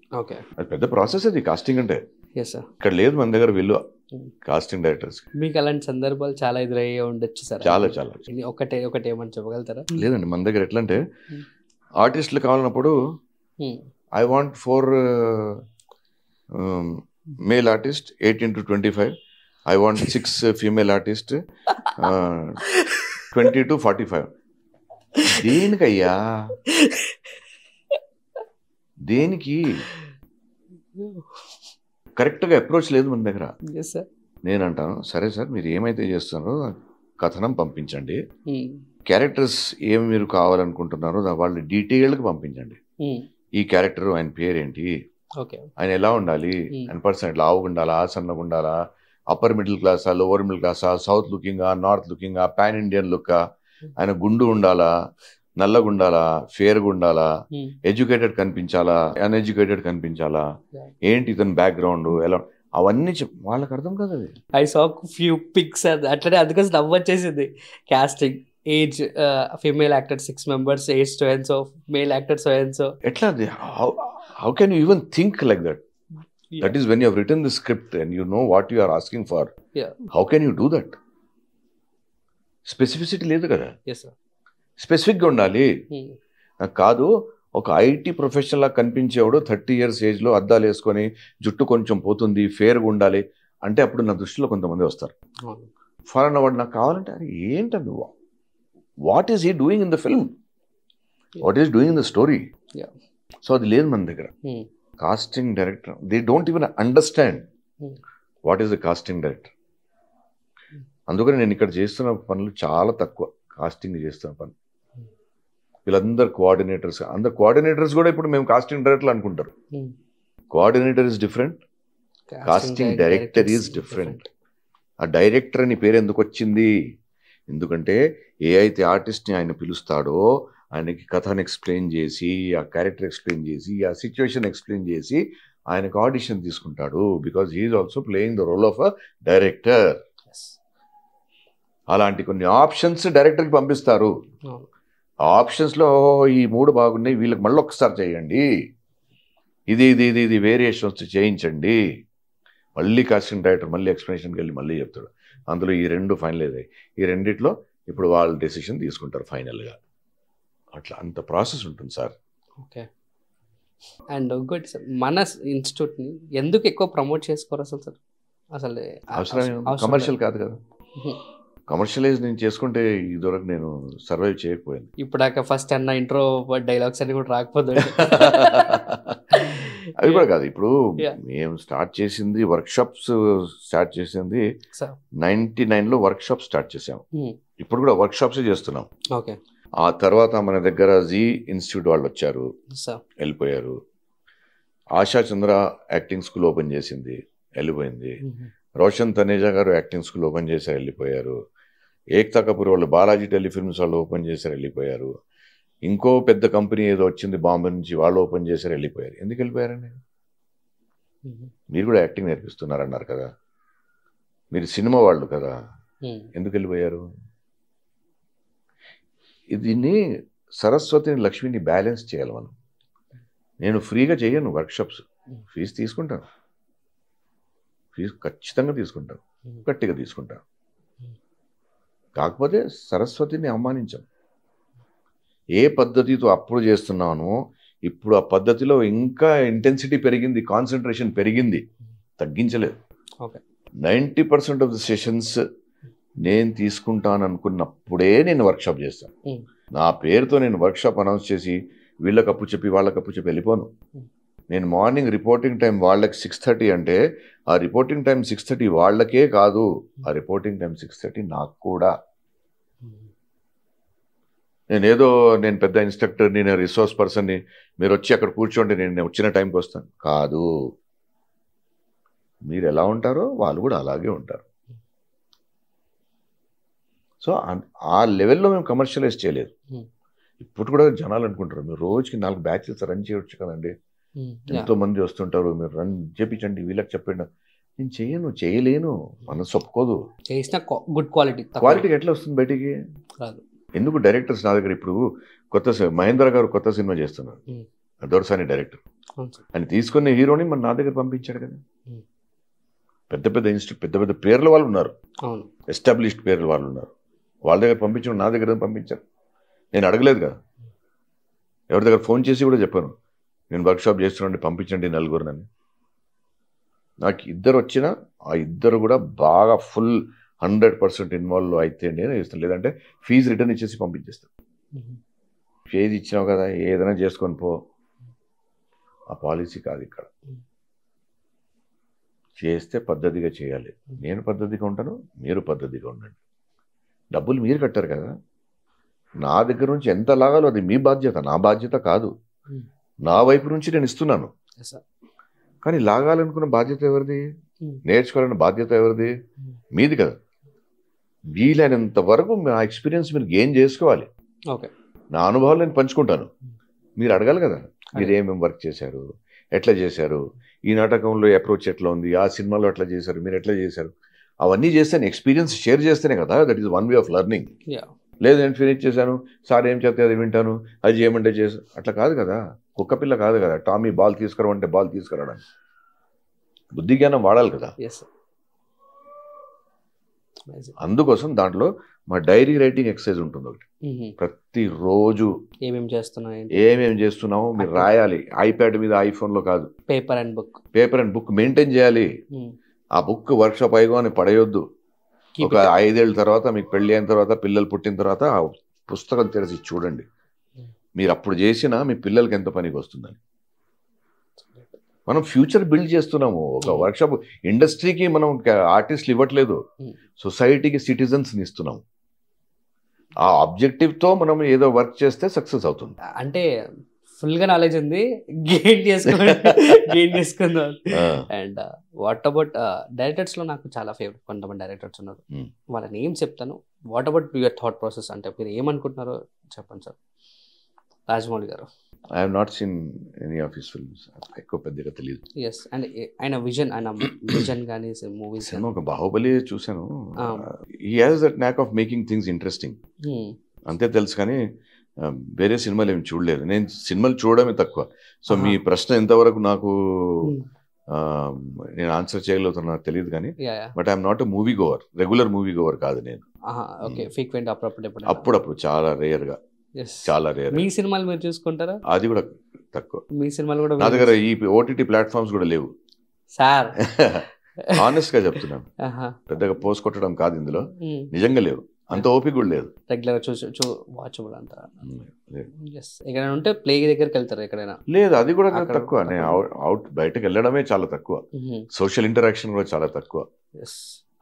అది పెద్ద ప్రాసెస్ అది కాస్టింగ్ అంటే. ఇక్కడ లేదు మన దగ్గర విలువ కాస్టింగ్ డైరెక్టర్స్. మీకు అలాంటి సందర్భాలు చాలా ఎదురయ్యే ఉండొచ్చు సార్? చాలా. ఒకటి ఏమని చెప్పగలుగుతారా? లేదండి, మన దగ్గర ఎట్లా అంటే ఆర్టిస్టులు కావాలన్నప్పుడు I want 4 male artists 18 to 25. I want 6 female artists 20 to 45. దేనికయ్యా, దేనికి? కరెక్ట్గా అప్రోచ్ లేదు మన దగ్గర. నేను అంటాను సరే సార్, మీరు ఏమైతే చేస్తున్నారో కథనం పంపించండి, క్యారెక్టర్స్ ఏమి మీరు కావాలనుకుంటున్నారో వాళ్ళు డీటెయిల్డ్గా పంపించండి. ఈ క్యారెక్టర్ ఆయన పేరేంటి, ఆయన ఎలా ఉండాలి, 100% లావుగా ఉండాలా, సన్నగా ఉండాలా, అప్పర్ మిడిల్ క్లాసా, లోవర్ మిడిల్ క్లాసా, సౌత్ లుకింగా, నార్త్ లుకింగా, పాన్ ఇండియన్ లుక్కా, ఆయన గుండు ఉండాలా, నల్లగా ఉండాలా, ఫేర్గా ఉండాలా, ఎడ్యుకేటెడ్ కనిపించాలా, అన్ఎడ్యుకేటెడ్ కనిపించాలా, ఏంటి ఇతని బ్యాక్గ్రౌండ్ ఎలా, అవన్నీ వాళ్ళకి అర్థం కాదు. అది ఐ సా ఫ్యూ పిక్స్ అట్లనే, అందుకని నవ్వొచ్చేసింది. Casting age female actor 6 members, age so and so, male actor so and so. ఎట్లా అది? How can you even think like that? That is when you have written the script and you know what you are asking for. How can you do that? Specificity లేదు కదా. స్పెసిఫిక్గా ఉండాలి. కాదు, ఒక IT ప్రొఫెషనల్లా కనిపించేవాడు 30 years ఏజ్లో అద్దాలు వేసుకొని జుట్టు కొంచెం పోతుంది, ఫేర్గా ఉండాలి అంటే అప్పుడు నా దృష్టిలో కొంతమంది వస్తారు. ఫలానా వాడు నాకు కావాలంటే అది ఏంటది? What is he doing in the film, what is doing in the story? So అది లేదు మన దగ్గర. Casting director, they don't even understand what is the casting director. అందుకని నేను ఇక్కడ చేస్తున్న పనులు చాలా తక్కువ, కాస్టింగ్ చేస్తున్న పని. వీళ్ళందరూ కోఆర్డినేటర్స్, అందరు కోఆర్డినేటర్స్ కూడా ఇప్పుడు మేము కాస్టింగ్ డైరెక్టర్లు అనుకుంటారు. Coordinator is different, casting director is different. ఆ డైరెక్టర్ అని పేరు ఎందుకు వచ్చింది? ఎందుకంటే ఏ అయితే ఆర్టిస్ట్ని ఆయన పిలుస్తాడో ఆయనకి కథను ఎక్స్ప్లెయిన్ చేసి, ఆ క్యారెక్టర్ ఎక్స్ప్లెయిన్ చేసి, ఆ సిచ్యువేషన్ ఎక్స్ప్లెయిన్ చేసి ఆయనకు ఆడిషన్ తీసుకుంటాడు. Because he's also playing the role of a director. అలాంటి కొన్ని ఆప్షన్స్ డైరెక్టర్కి పంపిస్తారు. ఆ ఆప్షన్స్లో ఈ 3 బాగున్నాయి, వీళ్ళకి మళ్ళీ ఒకసారి చేయండి, ఇది ఇది ఇది ఇది వేరియేషన్స్ చేయించండి. మళ్ళీ కాస్టింగ్ డైరెక్టర్ మళ్ళీ ఎక్స్ప్లెనేషన్కి వెళ్ళి మళ్ళీ చెప్తాడు. అందులో ఈ 2 ఫైనలైజ్ అయ్యి ఈ రెండిట్లో ఇప్పుడు వాళ్ళు డెసిషన్ తీసుకుంటారు ఫైనల్గా. అట్లా అంత ప్రాసెస్ ఉంటుంది సార్. ఓకే. అండ్ ఇంకోటి సార్, మన ఇన్స్టిట్యూట్ని ఎందుకు ఎక్కువ ప్రమోట్ చేసుకోరు అసలు సార్? అసలు అవసరం కమర్షియల్ కాదు కదా. కమర్షియలైజ్ నేను చేసుకుంటే ఇదివరకు నేను సర్వైవ్ చేయకపోయాను. ఇప్పుడు ఫస్ట్ అన్న ఇంట్రో డైలాగ్స్ అన్ని కూడా రాకపోతే అవి కూడా కాదు. ఇప్పుడు మేము స్టార్ట్ చేసింది వర్క్షాప్స్, స్టార్ట్ చేసింది 99లో వర్క్షాప్ స్టార్ట్ చేసాము. ఇప్పుడు కూడా వర్క్షాప్స్ చేస్తున్నాం. ఓకే. ఆ తర్వాత మన దగ్గర జీ ఇన్స్టిట్యూట్ వాళ్ళు వచ్చారు, వెళ్ళిపోయారు. ఆశా చంద్ర యాక్టింగ్ స్కూల్ ఓపెన్ చేసింది, వెళ్ళిపోయింది. రోషన్ తనేజా గారు యాక్టింగ్ స్కూల్ ఓపెన్ చేశారు, వెళ్ళిపోయారు. ఏక్తా కపూర్ వాళ్ళు బాలాజీ టెలిఫిల్మ్స్ వాళ్ళు ఓపెన్ చేశారు, వెళ్ళిపోయారు. ఇంకో పెద్ద కంపెనీ ఏదో వచ్చింది బాంబే నుంచి, వాళ్ళు ఓపెన్ చేశారు, వెళ్ళిపోయారు. ఎందుకు వెళ్ళిపోయారండి? మీరు కూడా యాక్టింగ్ నేర్పిస్తున్నారన్నారు కదా, మీరు సినిమా వాళ్ళు కదా, ఎందుకు వెళ్ళిపోయారు? దీన్ని సరస్వతిని లక్ష్మిని బ్యాలెన్స్ చేయాలి మనం. నేను ఫ్రీగా చేయను వర్క్షాప్స్, ఫీజు తీసుకుంటాను, ఫీజు ఖచ్చితంగా తీసుకుంటాను, గట్టిగా తీసుకుంటాను. కాకపోతే సరస్వతిని అవమానించాం. ఏ పద్ధతితో అప్పుడు చేస్తున్నానో ఇప్పుడు ఆ పద్ధతిలో ఇంకా ఇంటెన్సిటీ పెరిగింది, కాన్సన్ట్రేషన్ పెరిగింది, తగ్గించలేదు. 90% ఆఫ్ ది సెషన్స్ నేను తీసుకుంటాను అనుకున్నప్పుడే నేను వర్క్షాప్ చేస్తాను. నా పేరుతో నేను వర్క్షాప్ అనౌన్స్ చేసి వీళ్ళకి అప్పు చెప్పి వాళ్ళకి అప్పు చెప్పి వెళ్ళిపోను. నేను మార్నింగ్ రిపోర్టింగ్ టైం వాళ్ళకి 6:30 అంటే ఆ రిపోర్టింగ్ టైం 6:30 వాళ్ళకే కాదు, ఆ రిపోర్టింగ్ టైం 6:30 నాకు కూడా. నేను పెద్ద ఇన్స్ట్రక్టర్, నేను రిసోర్స్ పర్సన్ని, మీరు వచ్చి అక్కడ కూర్చోండి నేను వచ్చిన టైంకి వస్తాను కాదు. మీరు ఎలా ఉంటారో వాళ్ళు కూడా అలాగే ఉంటారు. సో ఆ లెవెల్లో మేము కమర్షియలైజ్ చేయలేదు. ఇప్పుడు కూడా జనాలు అనుకుంటారు మీరు రోజుకి 4 బ్యాచెస్ రన్ చేయవచ్చు కదండి, ఎంతో మంది వస్తుంటారు, మీరు రన్ చేపించండి, వీళ్ళకి చెప్పండి. నేను చేయలేను, మనసు ఒప్పుకోదు. గుడ్ క్వాలిటీకి ఎట్లా వస్తుంది బయటికి? ఎందుకు డైరెక్టర్స్ నా దగ్గర ఇప్పుడు మహేంద్ర గారు కొత్త సినిమా చేస్తున్నారు, దొరసాని డైరెక్టర్, అని తీసుకునే హీరోని మన నా దగ్గర పంపించాడు కదా. పెద్ద పెద్ద ఇన్స్టిట్యూట్, పెద్ద పెద్ద పేర్ల వాళ్ళు ఉన్నారు, ఎస్టాబ్లిష్డ్ పేర్ల వాళ్ళు ఉన్నారు, వాళ్ళ దగ్గర పంపించడం నా దగ్గర పంపించారు. నేను అడగలేదు కదా, ఎవరి దగ్గర ఫోన్ చేసి కూడా చెప్పాను నేను వర్క్షాప్ చేస్తున్నాండి పంపించండి 4 నాకు 2 వచ్చినా ఆ 2 కూడా బాగా ఫుల్ 100% ఇన్వాల్వ్ అయితే నేను ఇస్తాను, లేదంటే ఫీజు రిటర్న్ ఇచ్చేసి పంపించేస్తాను. ఫీజు ఇచ్చినావు కదా ఏదైనా చేసుకొని పో, ఆ పాలసీ కాదు ఇక్కడ. చేస్తే పద్ధతిగా చేయాలి, నేను పద్ధతిగా ఉంటాను, మీరు పద్ధతిగా ఉండండి. డబ్బులు మీరు కట్టారు కదా, నా దగ్గర నుంచి ఎంత లాగాలో అది మీ బాధ్యత, నా బాధ్యత కాదు. నా వైపు నుంచి నేను ఇస్తున్నాను, కానీ లాగాలనుకున్న బాధ్యత ఎవరిది? నేర్చుకోవాలన్న బాధ్యత ఎవరిది? మీది కదా. వీలైనంత వరకు ఆ ఎక్స్పీరియన్స్ మీరు గెయిన్ చేసుకోవాలి. నా అనుభవాలు నేను పంచుకుంటాను. మీరు అడగాలి కదా, మీరు ఏమేమి వర్క్ చేశారు, ఎట్లా చేశారు, ఈ నాటకంలో అప్రోచ్ ఎట్లా ఉంది, ఆ సినిమాలో ఎట్లా చేశారు, మీరు ఎట్లా చేశారు, అవన్నీ చేస్తేనే ఎక్స్పీరియన్స్ షేర్ చేస్తేనే కదా. That is one way of learning. లేదు నేను ఫినిష్ చేశాను, సార్ ఏం చెప్తే అది వింటాను, అది చేయమంటే చేశాను, అట్లా కాదు కదా. కుక్క పిల్ల కాదు కదా, టామీ బాల్ తీసుకురావంటే బాల్ తీసుకురావడానికి బుద్ధి జ్ఞానం వాడాలి కదా. అందుకోసం దాంట్లో మా డైరీ రైటింగ్ ఎక్సర్సైజ్ ఉంటుంది ఒకటి. ప్రతిరోజు ఏమేమి చేస్తున్నామో మీరు రాయాలి. ఐప్యాడ్ మీద, ఐఫోన్లో కాదు, పేపర్ అండ్ బుక్ మెయింటైన్ చేయాలి. ఆ బుక్ వర్క్షాప్ అయిపోయి పడేయొద్దు. ఒక 5 ఏళ్ళ తర్వాత, మీకు పెళ్లి అయిన తర్వాత, పిల్లలు పుట్టిన తర్వాత ఆ పుస్తకం తెరిచి చూడండి. మీరు అప్పుడు చేసినా మీ పిల్లలకి ఎంత పనికి వస్తుందని. మనం ఫ్యూచర్ బిల్డ్ చేస్తున్నాము. ఒక వర్క్షాప్ ఇండస్ట్రీకి మనం ఆర్టిస్టులు ఇవ్వట్లేదు, సొసైటీకి సిటిజన్స్ని ఇస్తున్నాము. ఆ ఆబ్జెక్టివ్తో మనం ఏదో వర్క్ చేస్తే సక్సెస్ అవుతుంది. అంటే ఫుల్గా నాలెడ్జ్ ఉంది, గెయిన్ చేసుకుందాం. అండ్ వాట్ అబౌట్ డైరెక్టర్స్లో నాకు చాలా ఫేవరెట్ కొంతమంది డైరెక్టర్స్ ఉన్నారు. వాళ్ళ నేమ్ చెప్తాను. What about your thought process, అంటే మీరు ఏమనుకుంటున్నారో చెప్పండి sir. Rajamouli garu. I have not seen any of his films, ఎక్కువ పెద్దగా తెలియదు. ఎస్, అండ్ ఆయన విజన్ కానీ మూవీస్. ఒక బాహుబలి చూశాను. He has that knack of making things interesting, అంతే తెలుసు. కానీ వేరే సినిమాలు ఏమి చూడలేదు. నేను సినిమాలు చూడడమే తక్కువ. సో మీ ప్రశ్న ఎంతవరకు నాకు నేను ఆన్సర్ చేయగలుగుతున్నా తెలియదు కానీ, but I'm not a movie Gower, regular movie Gower కాదు నేను. అప్పుడప్పుడు, చాలా రేర్ గా, చాలా రేర్. మీ సినిమాలు మీరు చూసుకుంటారా? అది కూడా తక్కువ. మీ సినిమాలు కూడా నా దగ్గర ఈ ఓటీటీ ప్లాట్ఫామ్స్ కూడా లేవు సార్. ఆనెస్ట్ గా చెప్తున్నాను, పెద్దగా పోస్ట్ కొట్టడం కాదు ఇందులో, నిజంగా లేవు. అంత ఓపిక కూడా లేదు. రెగ్యులర్ వాచబుల్ అంతా ఎక్కడైనా ఉంటే ప్లే దగ్గరికి వెళ్తారు ఎక్కడైనా? లేదు, అది కూడా తక్కువ. నేను అవుట్ బయటకు వెళ్ళడమే చాలా తక్కువ. సోషల్ ఇంటరాక్షన్ కూడా చాలా తక్కువ.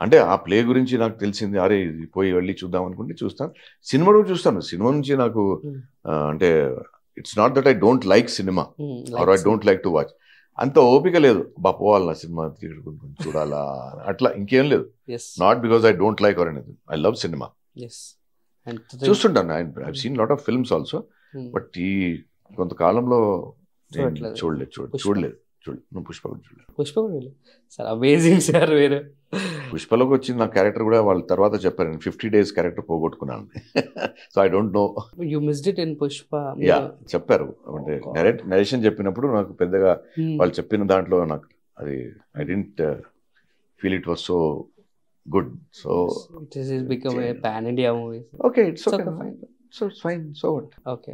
అంటే ఆ ప్లే గురించి నాకు తెలిసింది, అరే ఇది పోయి వెళ్ళి చూద్దాం అనుకుంటే చూస్తాను. సినిమా కూడా చూస్తాను. సినిమా నుంచి నాకు అంటే it's not that I don't like cinema or I don't like to watch. అంత ఓపిక లేదు. పోవాలి నా సినిమా చూడాలా అట్లా, ఇంకేం లేదు. Not because I don't like or anything. I love cinema, చూస్తుంటాను. I seen lot of films also, but ఈ కొంతకాలంలో చూడలేదు. నువ్వు పుష్ప చూడలేదు సార్? Amazing sir. వేరే పుష్పలోకి వచ్చింది నా క్యారెక్టర్ కూడా వాళ్ళ తర్వాత చెప్పారు, నేను 50 days క్యారెక్టర్ పోగొట్టుకున్నాను. So I don't know. You missed it in Pushpa? Yeah, చెప్పారు. అంటే నరేషన్ చెప్పినప్పుడు నాకు పెద్దగా వాళ్ళు చెప్పిన దాంట్లో నాకు అది I didn't feel it was so good. So it is become a pan India movie. Okay, it's okay, fine. So it's fine. So what? Okay,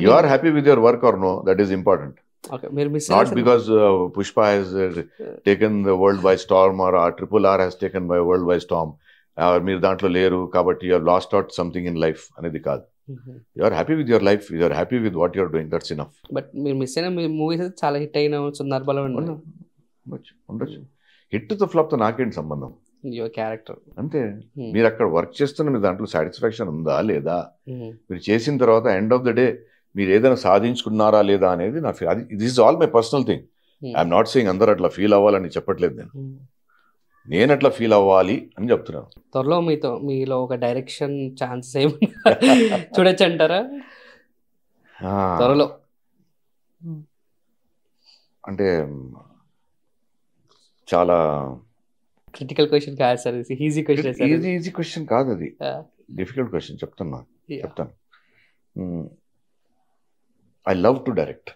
you are happy with your work or no, that is important. Not because Pushpa has taken the world by storm or RRR has taken by world by storm. మీరు దాంట్లో లేరు కాబట్టి you have lost out something in life అనేది కాదు. You are happy with your life, you are happy with what you are doing, that's enough. But మీరు miss అయిన movies చాలా hit అయిన సందర్భాలు ఉండొచ్చు. హిట్ తో ఫ్లాప్ తో నాకేంటి సంబంధం? యువర్ క్యారెక్టర్ అంతే. మీరు అక్కడ వర్క్ చేస్తున్న మీ దాంట్లో సాటిస్ఫాక్షన్ ఉందా లేదా, మీరు చేసిన తర్వాత ఎండ్ ఆఫ్ ద డే మీరు ఏదైనా సాధించుకున్నారా లేదా అనేది నా ఫీల్. అది this is all my personal thing. I'm not saying అందరూ అట్లా ఫీల్ అవ్వాలని చెప్పట్లేదు. నేను అట్లా ఫీల్ అవ్వాలి అని చెప్తున్నాను. త్వరలో మీలో ఒక డైరెక్షన్ ఛాన్సెస్ ఏమి చూడొచ్చు అంటారా త్వరలో? అంటే చాలా క్రిటికల్ క్వశ్చన్ కాదు sir, easy question. Easy question కాదు, అది డిఫికల్ట్ క్వశ్చన్. చెప్తాను. I love to direct.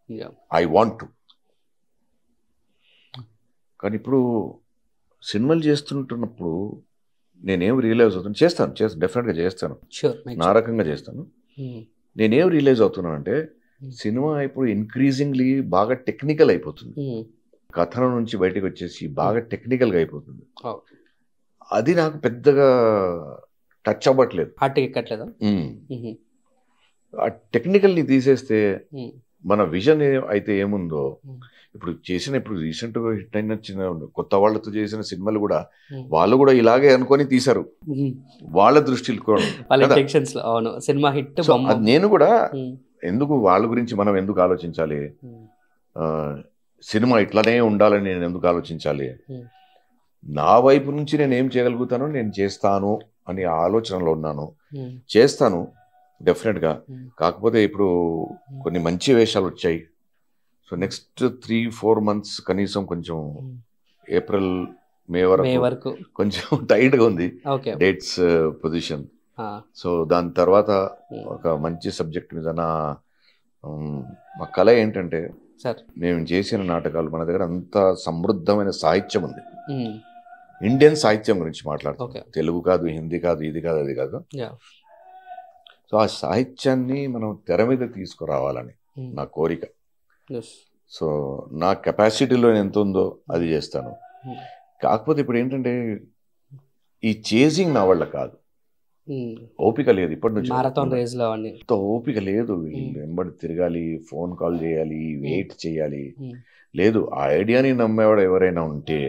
Yeah. I want to. కానీ ఇప్పుడు సినిమాలు చేస్తుంటున్నప్పుడు నేనేం రియలైజ్ అవుతాను, చేస్తాను డెఫినెట్గా చేస్తాను, నా రకంగా చేస్తాను. నేనేం రియలైజ్ అవుతున్నానంటే సినిమా ఇప్పుడు ఇంక్రీజింగ్లీ బాగా టెక్నికల్ అయిపోతుంది. కథనం నుంచి బయటకు వచ్చేసి బాగా టెక్నికల్గా అయిపోతుంది. అది నాకు పెద్దగా టచ్ అవ్వట్లేదు. ఆ టెక్నికల్ని తీసేస్తే మన విజన్ అయితే ఏముందో, ఇప్పుడు రీసెంట్గా హిట్ అయిన కొత్త వాళ్ళతో చేసిన సినిమాలు కూడా వాళ్ళు కూడా ఇలాగే అనుకొని తీశారు వాళ్ళ దృష్టిలో. నేను కూడా ఎందుకు వాళ్ళ గురించి మనం ఎందుకు ఆలోచించాలి, సినిమా ఇట్లానే ఉండాలని నేను ఎందుకు ఆలోచించాలి, నా వైపు నుంచి నేను ఏం చేయగలుగుతానో నేను చేస్తాను అని ఆలోచనలో ఉన్నాను, చేస్తాను. డెఫినెట్గా. కాకపోతే ఇప్పుడు కొన్ని మంచి వేషాలు వచ్చాయి. సో నెక్స్ట్ 3-4 మంత్స్ కనీసం కొంచెం ఏప్రిల్ మే వరకు కొంచెం టైట్గా ఉంది డేట్స్ పొజిషన్. సో దాని తర్వాత ఒక మంచి సబ్జెక్ట్ మీద మా కళ ఏంటంటే మేము చేసిన నాటకాలు మన దగ్గర అంత సమృద్ధమైన సాహిత్యం ఉంది. ఇండియన్ సాహిత్యం గురించి మాట్లాడుతాం. తెలుగు కాదు, హిందీ కాదు, ఇది కాదు, అది కాదు. సో ఆ సాహిత్యాన్ని మనం తెర మీద తీసుకురావాలని నా కోరిక. సో నా కెపాసిటీలో ఎంత ఉందో అది చేస్తాను. కాకపోతే ఇప్పుడు ఏంటంటే ఈ చేజింగ్ నా వల్ల కాదు, ఓపిక లేదు. ఇప్పటి నుంచి ఓపిక లేదు. వెంబడి తిరగాలి, ఫోన్ కాల్ చేయాలి, వెయిట్ చేయాలి. లేదు, ఆ ఐడియాని నమ్మేవాడు ఎవరైనా ఉంటే,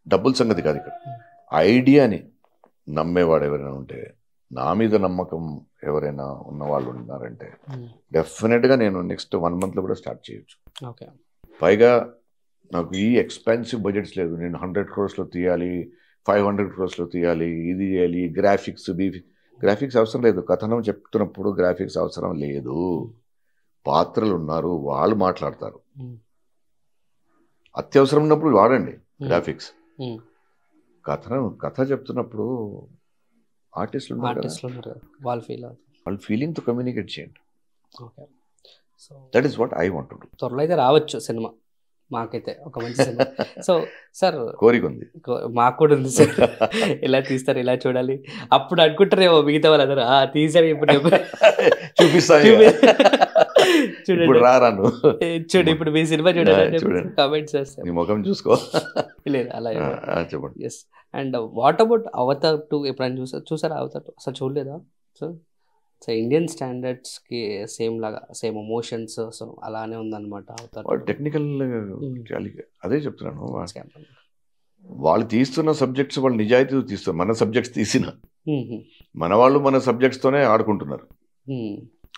డబ్బుల సంగతి కాదు ఇక్కడ, ఐడియాని నమ్మేవాడు ఎవరైనా ఉంటే, నా మీద నమ్మకం ఎవరైనా ఉన్నవాళ్ళు ఉన్నారంటే డెఫినెట్గా నేను నెక్స్ట్ 1 monthలో కూడా స్టార్ట్ చేయొచ్చు. పైగా నాకు ఈ ఎక్స్పెన్సివ్ బడ్జెట్స్ లేదు. నేను 100 crores తీయాలి, 500 crores తీయాలి, ఇది చేయాలి, గ్రాఫిక్స్ అవసరం లేదు. కథనం చెప్తున్నప్పుడు గ్రాఫిక్స్ అవసరం లేదు. పాత్రలు ఉన్నారు, వాళ్ళు మాట్లాడతారు. అత్యవసరం ఉన్నప్పుడు వాడండి గ్రాఫిక్స్. కథ చెప్తున్నప్పుడు ఆర్టిస్టులు వాళ్ళ ఫీలింగ్తో కమ్యూనికేట్ చేయండి. That is what I want to do. త్వరలో అయితే రావచ్చు సినిమా, మాకైతే ఒక మంచి సినిమా. సో సార్ కోరిక ఉంది, మాకు కూడా ఉంది సార్. ఎలా తీస్తారు, ఎలా చూడాలి. అప్పుడు అనుకుంటారేమో మిగతా వాళ్ళందరూ తీసారు, ఇప్పుడు చూపిస్తాను చూడండి, రాను చూడు ఇప్పుడు మీ సినిమా చూడాలి, కామెంట్స్ చేస్తారు, నీ ముఖం చూసుకో. లేదు అలా చెప్పండి. Yes. And what about Avatar 2 ఎప్పుడైనా చూసారా? అవతార్ 2 అసలు చూడలేదా? సో ఇండియన్ స్టాండర్డ్స్కి సేమ్ లాగా సేమ్ ఎమోషన్స్ అలానే ఉందన్నమాట అవతార్. టెక్నికల్ అదే చెప్తున్నాను. వాళ్ళు తీస్తున్న సబ్జెక్ట్స్ వాళ్ళు నిజాయితీ తీస్తున్నారు. మన సబ్జెక్ట్స్ తీసిన మన వాళ్ళు మన సబ్జెక్ట్స్తోనే ఆడుకుంటున్నారు.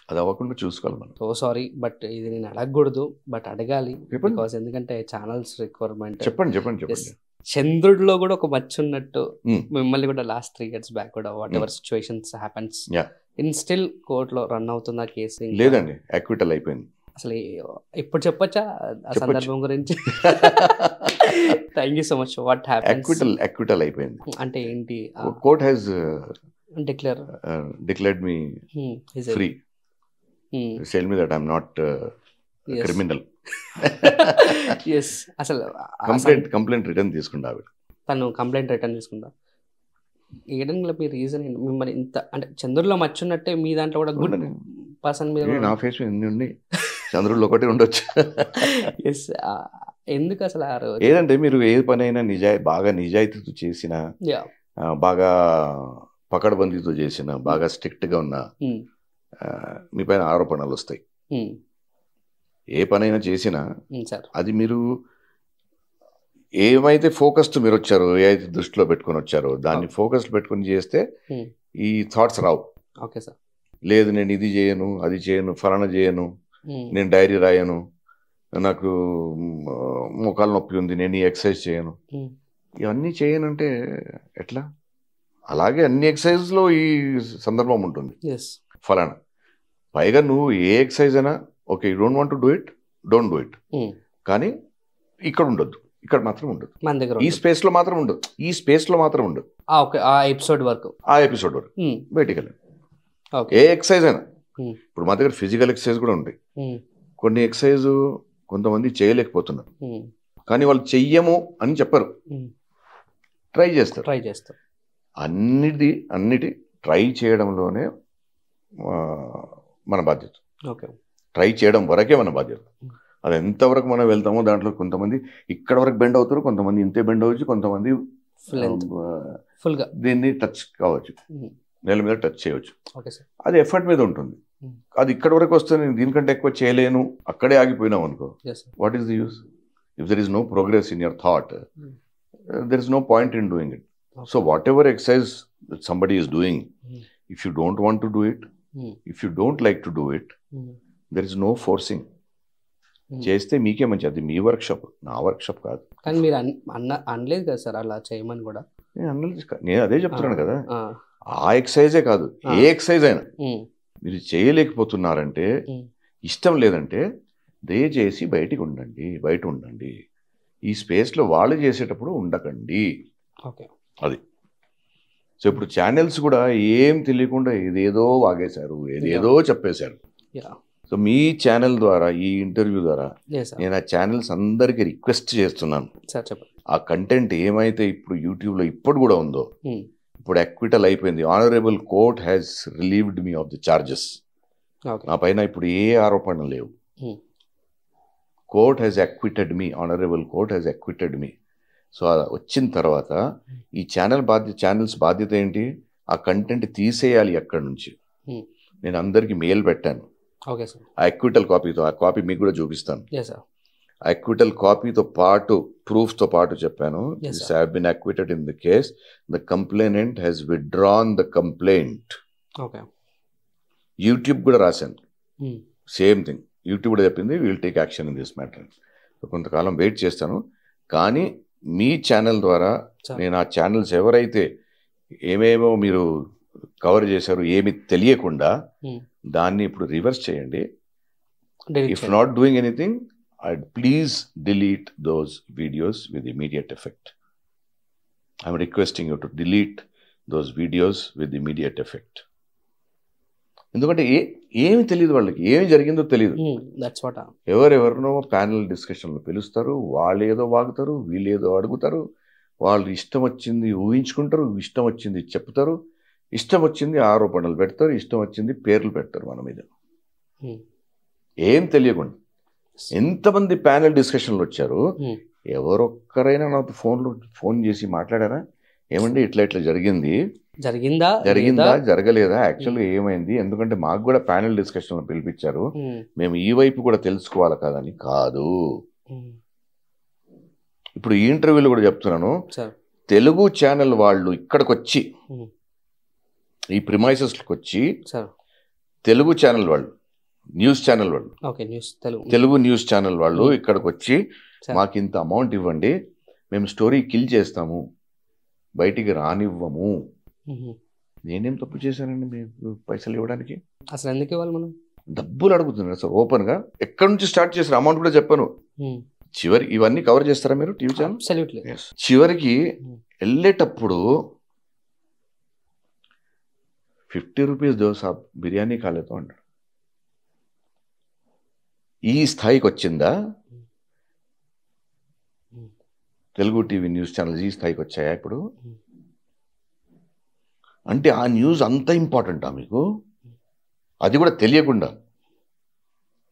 అది అవ్వకుండా చూసుకోవాలి మనం. సో సారీ, బట్ ఇది నేను అడగకూడదు, బట్ అడగాలి. బికాస్ ఎందుకంటే ఛానల్స్ రిక్వైర్మెంట్. చెప్పండి. చంద్రుడిలో కూడా ఒక మచ్చ ఉన్నట్టు మిమ్మల్ని కూడా లాస్ట్ 3 years బ్యాక్ కూడా whatever situations happens in still కోర్టులో రన్ అవుతున్న కేసు లేదండి, అక్విటల్ అయిపోయింది. అసలు ఇప్పుడు చెప్పొచ్చా ఆ సందర్భం గురించి? Thank you so much. What happens? Acquittal అయిపోయింది అంటే ఏంటి? Court has declared me free. Tell me that I am not criminal. Yes. అసలు కంప్లైంట్ రిటర్న్ తీసుకుంటా. తను కంప్లైంట్ రిటర్న్ తీసుకుంటా. ఏడంలో మీ రీజన్ మిమ్మల్ని ఇంత అంటే చంద్రుల్లో మచ్చున్నట్టే మీ దాంట్లో కూడా గుడ్ పర్సన్ మీద నా ఫేస్ ఎన్ని చంద్రుల్లో ఒకటి ఉండొచ్చు. ఎస్. ఎందుకు అసలు ఏదంటే మీరు ఏ పనైనా బాగా నిజాయితీతో చేసిన, బాగా పకడ్బందీతో చేసిన, బాగా స్ట్రిక్ట్గా ఉన్న మీ పైన ఆరోపణలు వస్తాయి. ఏ పనైనా చేసినా అది మీరు ఏమైతే ఫోకస్తో మీరు వచ్చారో, ఏదైతే దృష్టిలో పెట్టుకొని వచ్చారో దాన్ని ఫోకస్ పెట్టుకొని చేస్తే ఈ థాట్స్ రావు. Okay sir. లేదు నేను ఇది చేయను, అది చేయను, ఫలానా చేయను, నేను డైరీ రాయను, నాకు మోకాలు నొప్పి ఉంది, నేను ఈ ఎక్సర్సైజ్ చేయను, ఇవన్నీ చేయనంటే ఎట్లా? అలాగే అన్ని ఎక్సర్సైజ్లో ఈ సందర్భం ఉంటుంది. ఫలానా పైగా నువ్వు ఏ ఎక్సర్సైజ్ అయినా okay, you don't want to do it, don't do it. కానీ ఇక్కడ ఉండొద్దు, ఇక్కడ మాత్రం ఉండదు, ఈ స్పేస్లో మాత్రం ఉండదు, ఈ స్పేస్లో మాత్రం ఉండదు. ఆ ఎపిసోడ్ వరకు బయటికి వెళ్ళండి. ఏ ఎక్సర్సైజ్ అయినా. ఇప్పుడు మా దగ్గర ఫిజికల్ ఎక్సర్సైజ్ కూడా ఉంటాయి. కొన్ని ఎక్సర్సైజ్ కొంతమంది చేయలేకపోతున్నారు, కానీ వాళ్ళు చెయ్యము అని చెప్పరు, ట్రై చేస్తారు. అన్నిటి ట్రై చేయడంలోనే మన బాధ్యత. ట్రై చేయడం వరకే మన బాధ్యత. అది ఎంతవరకు మనం వెళ్తామో దాంట్లో కొంతమంది ఇక్కడ వరకు బెండ్ అవుతారు, కొంతమంది ఇంతే బెండ్ అవ్వచ్చు, కొంతమంది దీన్ని టచ్ కావచ్చు, నేల మీద టచ్ చేయవచ్చు. అది ఎఫర్ట్ మీద ఉంటుంది. అది ఇక్కడ వరకు వస్తే నేను దీనికంటే ఎక్కువ చేయలేను, అక్కడే ఆగిపోయినాం అనుకో, what is the use? If there is no progress in your thought, there is no point in doing it. So whatever exercise somebody is doing, if you don't want to do it, if you don't like to do it, there is no forcing. చేస్తే మీకే మంచి, అది మీ workshop, నా workshop కాదు. కానీ మీరు అనలేదు కదా సార్ అలా చేయమని కూడా. నేను అదే చెప్తున్నాను కదా, ఆ ఎక్సైజే కాదు, ఏ ఎక్సైజ్ అయినా మీరు చేయలేకపోతున్నారంటే, ఇష్టం లేదంటే దయచేసి బయట ఉండండి. ఈ స్పేస్లో వాళ్ళు చేసేటప్పుడు ఉండకండి. అది. సో ఇప్పుడు ఛానల్స్ కూడా ఏం తెలియకుండా ఏదేదో వాగేశారు, ఏదేదో చెప్పేశారు. సో మీ ఛానల్ ద్వారా, ఈ ఇంటర్వ్యూ ద్వారా నేను ఆ ఛానల్స్ అందరికీ రిక్వెస్ట్ చేస్తున్నాను, ఆ కంటెంట్ ఏమైతే ఇప్పుడు యూట్యూబ్లో ఇప్పుడు కూడా ఉందో, ఇప్పుడు అక్విటల్ అయిపోయింది, honourable court has relieved me of the charges. నా పైన ఇప్పుడు ఏ ఆరోపణలు లేవు. Court has acquitted me, honourable court has acquitted me. So వచ్చిన తర్వాత ఈ ఛానల్స్ బాధ్యత ఏంటి? ఆ కంటెంట్ తీసేయాలి అక్కడి నుంచి. నేను అందరికీ మెయిల్ పెట్టాను ఆ అక్విటల్ కాపీతో. ఆ కాపీ మీకు కూడా చూపిస్తాను. ఆ అక్విటల్ కాపీతో పాటు, ప్రూఫ్తో పాటు చెప్పాను, this have been acquitted in the case, the complainant has withdrawn the complaint. YouTube కూడా రాశాను సేమ్ థింగ్. యూట్యూబ్ కూడా చెప్పింది will take action in this matter. కొంతకాలం వెయిట్ చేస్తాను. కానీ మీ ఛానల్ ద్వారా నేను ఆ ఛానల్స్ ఎవరైతే ఏమేమో మీరు కవర్ చేశారు ఏమి తెలియకుండా, దాన్ని ఇప్పుడు రివర్స్ చేయండి. If not doing anything, please delete those videos with immediate effect. I'm requesting you to delete those videos with immediate effect. ఎందుకంటే ఏమి తెలియదు, వాళ్ళకి ఏమి జరిగిందో తెలియదు. ఎవరెవరినో ప్యానల్ డిస్కషన్లో పిలుస్తారు, వాళ్ళు ఏదో వాగుతారు, వీళ్ళు ఏదో అడుగుతారు, వాళ్ళు ఇష్టం వచ్చింది ఊహించుకుంటారు, ఇష్టం వచ్చింది చెప్తారు, ఇష్టం వచ్చింది ఆరోపణలు పెడతారు, ఇష్టం వచ్చింది పేర్లు పెడతారు మన మీద, ఏం తెలియకుండా. ఎంతమంది ప్యానల్ డిస్కషన్లు వచ్చారు, ఎవరొక్కరైనా నాకు ఫోన్ చేసి మాట్లాడారా? ఏమండి ఇట్లా జరిగిందా జరగలేదా, యాక్చువల్గా ఏమైంది? ఎందుకంటే మాకు కూడా ప్యానల్ డిస్కషన్లో పిలిపించారు, మేము ఈ వైపు కూడా తెలుసుకోవాలి కదని. కాదు, ఇప్పుడు ఈ ఇంటర్వ్యూలో కూడా చెప్తున్నాను, తెలుగు ఛానల్ వాళ్ళు ఇక్కడికి వచ్చి, ఈ ప్రిమైసెస్కి వచ్చి, తెలుగు ఛానల్ వాళ్ళు, న్యూస్ ఛానల్ వాళ్ళు, తెలుగు న్యూస్ ఛానల్ వాళ్ళు ఇక్కడికి వచ్చి మాకు ఇంత అమౌంట్ ఇవ్వండి, మేము స్టోరీ కిల్ చేస్తాము, బయటికి రానివ్వము. నేనేం తప్పు చేశానండి మీకు పైసలు ఇవ్వడానికి? అసలు ఎందుకు ఇవ్వాలి? మనం డబ్బులు అడుగుతున్నారు సార్ ఓపెన్ గా. ఎక్కడి నుంచి స్టార్ట్ చేశారు అమౌంట్ కూడా చెప్పాను. చివరి ఇవన్నీ కవర్ చేస్తారా మీరు టీవీ ఛానల్? చివరికి వెళ్ళేటప్పుడు 50 రూపీస్ దోశ బిర్యానీ కాలేదు అంటాడు. ఈ స్థాయికి వచ్చిందా తెలుగు టీవీ న్యూస్ ఛానల్స్? ఈ స్థాయికి వచ్చాయా ఇప్పుడు? అంటే ఆ న్యూస్ అంత ఇంపార్టెంటా మీకు? అది కూడా తెలియకుండా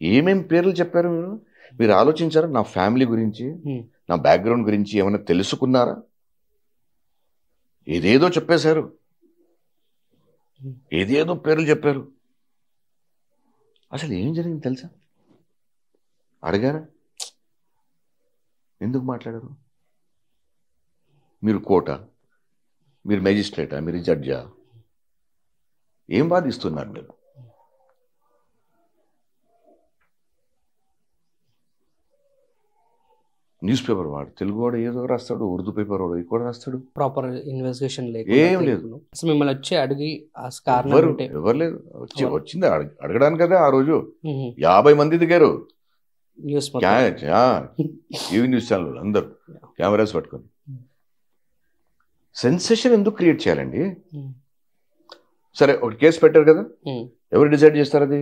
ఏమేం పేర్లు చెప్పారు మీరు ఆలోచించారా? నా ఫ్యామిలీ గురించి, నా బ్యాక్గ్రౌండ్ గురించి ఏమైనా తెలుసుకున్నారా? ఏదేదో చెప్పేశారు, ఏదేదో పేర్లు చెప్పారు. అసలు ఏం జరిగింది తెలుసా? అడిగారా? ఎందుకు మాట్లాడారు? మీరు కోర్టా, మీరు మేజిస్ట్రేటా, మీరు జడ్జా? ఏం బాధిస్తున్నారు మీరు? న్యూస్ పేపర్ వాడు తెలుగు వాడు ఏదో రాస్తాడు, ఉర్దూ పేపర్ వాడు ఇక్కడ రాస్తాడు. ప్రాపర్ ఇన్వెస్టిగేషన్ ఏం లేదు. మిమ్మల్ని వచ్చి అడిగి ఎవరు లేదు. వచ్చింది అడగడానికి కదా. ఆ రోజు 50 మంది దిగారు టీవీ న్యూస్ ఛానల్ అందరు కెమెరాస్ పట్టుకొని. సెన్సేషన్ ఎందుకు క్రియేట్ చేయాలండి? సరే ఒక కేసు పెట్టారు కదా, ఎవరు డిసైడ్ చేస్తారు? అది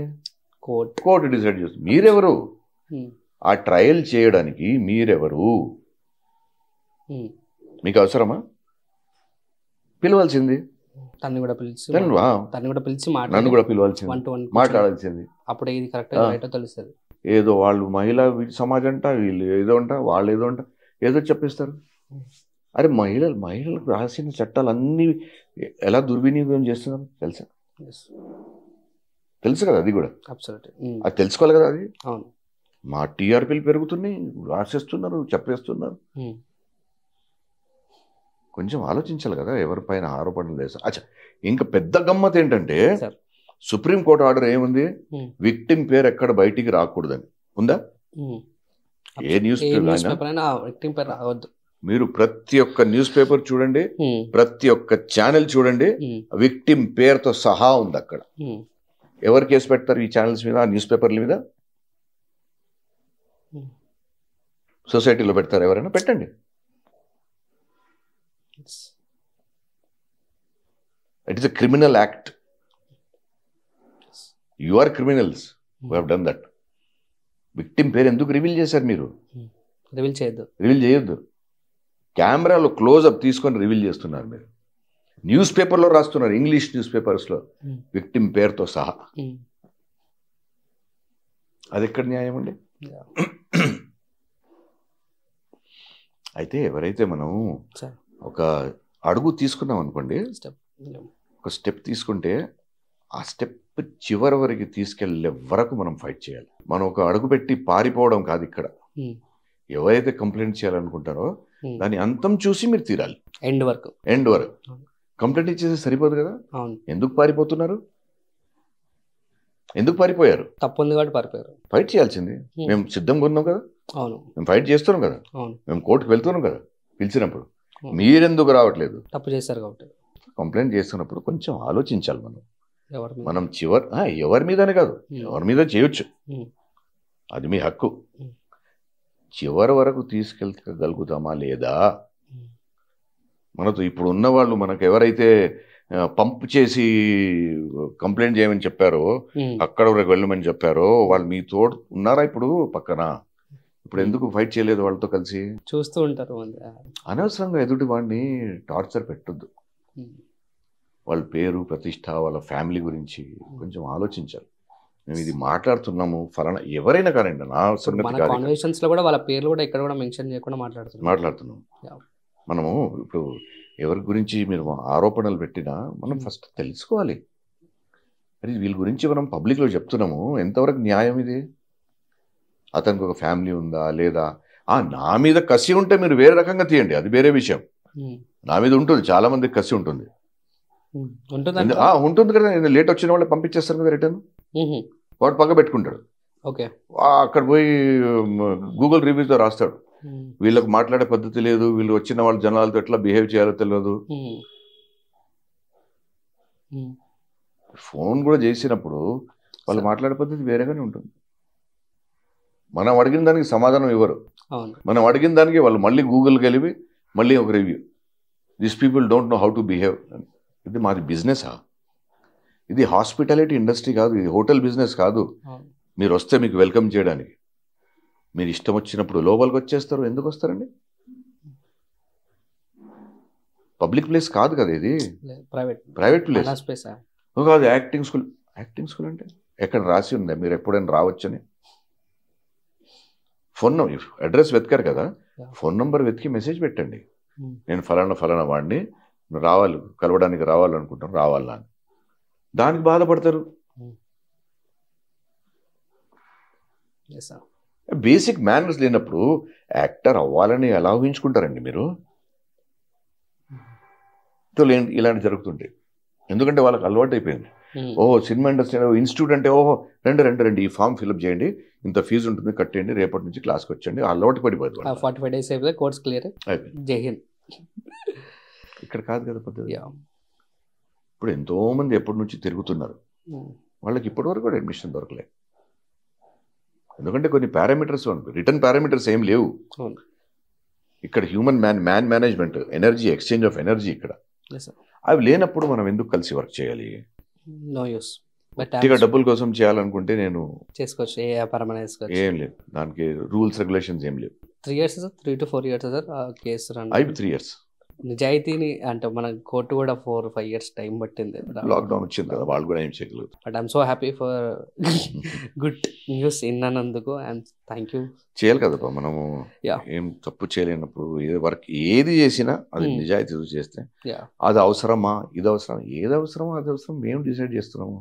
కోర్టు డిసైడ్ చేస్తారు. మీరెవరు? ఆ ట్రయల్ చేయడానికి మీరెవరు? మీకు అవసరమా? పిలవాల్సింది, నన్ను కూడా పిలిచి నన్ను కూడా పిలవాల్సింది, మాట్లాడాల్సింది. అప్పుడు ఇది కరెక్ట్ తెలుస్తుంది. ఏదో వాళ్ళు మహిళా సమాజం అంట, వీళ్ళు ఏదో అంట, వాళ్ళు ఏదో అంట, ఏదో చెప్పేస్తారు. అరే మహిళలకు రాసిన చట్టాలు అన్నీ ఎలా దుర్వినియోగం చేస్తున్నారు తెలుసు కదా. అది కూడా అది తెలుసుకోవాలి కదా. అది మా టీఆర్పీలు పెరుగుతున్నాయి, రాసేస్తున్నారు, చెప్పేస్తున్నారు. కొంచెం ఆలోచించాలి కదా ఎవరిపైన ఆరోపణలు చేస్తారు. అచ్చా, ఇంకా పెద్ద గమ్మత్ ఏంటంటే సుప్రీంకోర్టు ఆర్డర్ ఏముంది? విక్టిమ్ పేరు ఎక్కడ బయటికి రాకూడదని ఉందా? ఏ న్యూస్ పేపర్ విక్టిమ్ పేరు రావద్దు. మీరు ప్రతి ఒక్క న్యూస్ పేపర్ చూడండి, ప్రతి ఒక్క ఛానల్ చూడండి, విక్టిమ్ పేరుతో సహా ఉంది అక్కడ. ఎవరు కేసు పెడతారు ఈ ఛానల్స్ మీద, ఆ న్యూస్ పేపర్ల మీద? సొసైటీలో పెడతారు ఎవరైనా? పెట్టండి. It is a criminal act. You are criminals who have done that. Victim పేరు ఎందుకు రివీల్ చేశారు మీరు? రివీల్ చేయొద్దు. కెమెరాలో క్లోజ్అప్ తీసుకొని రివీల్ చేస్తున్నారు మీరు. న్యూస్ పేపర్లో రాస్తున్నారు, ఇంగ్లీష్ న్యూస్ పేపర్స్లో విక్టిమ్ పేరుతో సహా. అది ఎక్కడ న్యాయం అండి? అయితే ఎవరైతే మనం ఒక అడుగు తీసుకున్నాం అనుకోండి, ఒక స్టెప్ తీసుకుంటే ఆ స్టెప్ చివరి వరకు తీసుకెళ్లే వరకు మనం ఫైట్ చేయాలి. మనం ఒక అడుగు పెట్టి పారిపోవడం కాదు ఇక్కడ. ఎవరైతే కంప్లైంట్ చేయాలనుకుంటారో దాని అంతం చూసి మీరు తీరాలి. ఎండ్ వరకు కంప్లైంట్ ఇచ్చేసి సరిపోదు కదా. ఎందుకు పారిపోతున్నారు? ఎందుకు పారిపోయారు? తప్పుంది కాబట్టి పారిపోయారు. ఫైట్ చేయాల్సింది. మేము సిద్ధంగా ఉన్నాం కదా, మేము ఫైట్ చేస్తున్నాం కదా, మేము కోర్టుకు వెళ్తున్నాం కదా పిలిచినప్పుడు. మీరెందుకు రావట్లేదు? తప్పు చేశారు కాబట్టి. కంప్లైంట్ చేస్తున్నప్పుడు కొంచెం ఆలోచించాలి. మనం ఎవరి మీదనే కాదు, ఎవరి మీద చేయొచ్చు, అది మీ హక్కు. చివరి వరకు తీసుకెళ్ళగలుగుతామా లేదా? మనతో ఇప్పుడు ఉన్న వాళ్ళు, మనకు ఎవరైతే పంప్ చేసి కంప్లైంట్ చేయమని చెప్పారో, అక్కడ వరకు వెళ్ళమని చెప్పారో, వాళ్ళు మీ తోడు ఉన్నారా ఇప్పుడు పక్కన? ఇప్పుడు ఎందుకు ఫైట్ చేయలేదు వాళ్ళతో కలిసి? చూస్తూ ఉంటారు. అనవసరంగా ఎదుటి వాడిని టార్చర్ పెట్టొద్దు. వాళ్ళ పేరు ప్రతిష్ట, వాళ్ళ ఫ్యామిలీ గురించి కొంచెం ఆలోచించాలి. మేము ఇది మాట్లాడుతున్నాము ఫలానా, ఎవరైనా కానండి, నా సంగతి కాదు. కాన్వర్సేషన్స్ లో కూడా వాళ్ళ పేర్లు కూడా ఇక్కడ కూడా మెన్షన్ చేయకుండా మాట్లాడుతున్నాం. మనము ఇప్పుడు ఎవరి గురించి మీరు ఆరోపణలు పెట్టినా మనం ఫస్ట్ తెలుసుకోవాలి. అది వీళ్ళ గురించి మనం పబ్లిక్లో చెప్తున్నాము, ఎంతవరకు న్యాయం ఇది? అతనికి ఒక ఫ్యామిలీ ఉందా లేదా? నా మీద కసి ఉంటే మీరు వేరే రకంగా తీయండి, అది వేరే విషయం. నా మీద ఉంటుంది, చాలా మందికి కసి ఉంటుంది కదా. లేట్ వచ్చిన వాళ్ళు పంపించేస్తారు కదా రిటర్న్, వాడు పక్క పెట్టుకుంటాడు. అక్కడ పోయి గూగుల్ రివ్యూతో రాస్తాడు, వీళ్ళకి మాట్లాడే పద్ధతి లేదు, వీళ్ళు వచ్చిన వాళ్ళ జనాలతో ఎట్లా బిహేవ్ చేయాలో తెలియదు. ఫోన్ కూడా చేసినప్పుడు వాళ్ళు మాట్లాడే పద్ధతి వేరేగానే ఉంటుంది. మనం అడిగిన దానికి సమాధానం ఇవ్వరు. మనం అడిగిన దానికి వాళ్ళు మళ్ళీ గూగుల్కి వెళ్ళి మళ్ళీ ఒక review. This people don't know how to behave. ఇది మాది బిజినెసా? ఇది హాస్పిటాలిటీ ఇండస్ట్రీ కాదు, ఇది హోటల్ బిజినెస్ కాదు. మీరు వస్తే మీకు వెల్కమ్ చేయడానికి, మీరు ఇష్టం వచ్చినప్పుడు లోపలికి వచ్చేస్తారు. ఎందుకు వస్తారండి? పబ్లిక్ ప్లేస్ కాదు కదా ఇది, ప్రైవేట్ ప్లేస్ కాదు. యాక్టింగ్ స్కూల్ అంటే ఎక్కడ రాసి ఉందా మీరు ఎప్పుడైనా రావచ్చని? ఫోన్ అడ్రస్ వెతికారు కదా, ఫోన్ నంబర్ వెతికి మెసేజ్ పెట్టండి, నేను ఫలానా వాడిని రావాలి, కలవడానికి రావాలనుకుంటాను, రావాలా అని. దానికి బాధపడతారు. బేసిక్ మేనర్స్ లేనప్పుడు యాక్టర్ అవ్వాలని ఎలా ఊహించుకుంటారండి మీరు? ఇలాంటి జరుగుతుంటాయి. ఎందుకంటే వాళ్ళకి అలవాటు అయిపోయింది. ఓహో సినిమా ఇండస్ట్రీ ఇన్స్టిట్యూట్ అంటే ఓహో రండి ఈ ఫామ్ ఫిల్అప్ చేయండి, ఇంత ఫీజు ఉంటుంది కట్టేయండి, రేపటి నుంచి క్లాస్కి వచ్చండి, అలవాటు పడిపోతుంది. 45 days అయిపోతే కోర్స్ క్లియర్ అయిపోయింది. ఇక్కడ కాదు కదా పద్ధతి. ఇప్పుడు ఎంతో మంది ఎప్పటి నుంచి తిరుగుతున్నారు, వాళ్ళకి ఇప్పటి వరకు కూడా అడ్మిషన్ దొరకలేదు. ఎందుకంటే కొన్ని పారామీటర్స్, రిటర్న్ పారామీటర్స్ ఏం లేవు ఇక్కడ. Human man management, energy, exchange of energy ఇక్కడ అవి లేనప్పుడు మనం ఎందుకు కలిసి వర్క్ చేయాలి? డబ్బుల కోసం చేయాలనుకుంటే నేను చేసుకోవచ్చు, ఏ వ్యాపారం ఏం లేదు, దానికి రూల్స్ రెగ్యులేషన్స్ ఏం లేవు. 3 to 4 years sir case 3 years. నిజాయితీని అంటే మన కోర్టు కూడా 4-5 years టైం పట్టింది. లాక్డౌన్ వచ్చింది కదా, వాళ్ళు కూడా ఏం చేయగలరు. But I'm so happy for good news ఇన్నందుకు. And thank you. చేయాలి కదా మనము, ఏం తప్పు చేయలేనప్పుడు వర్క్ ఏది చేసినా అది నిజాయితీ చేస్తే అది అవసరమా, ఇది అవసరం, ఏది అవసరమో అది అవసరం మేము డిసైడ్ చేస్తున్నాము.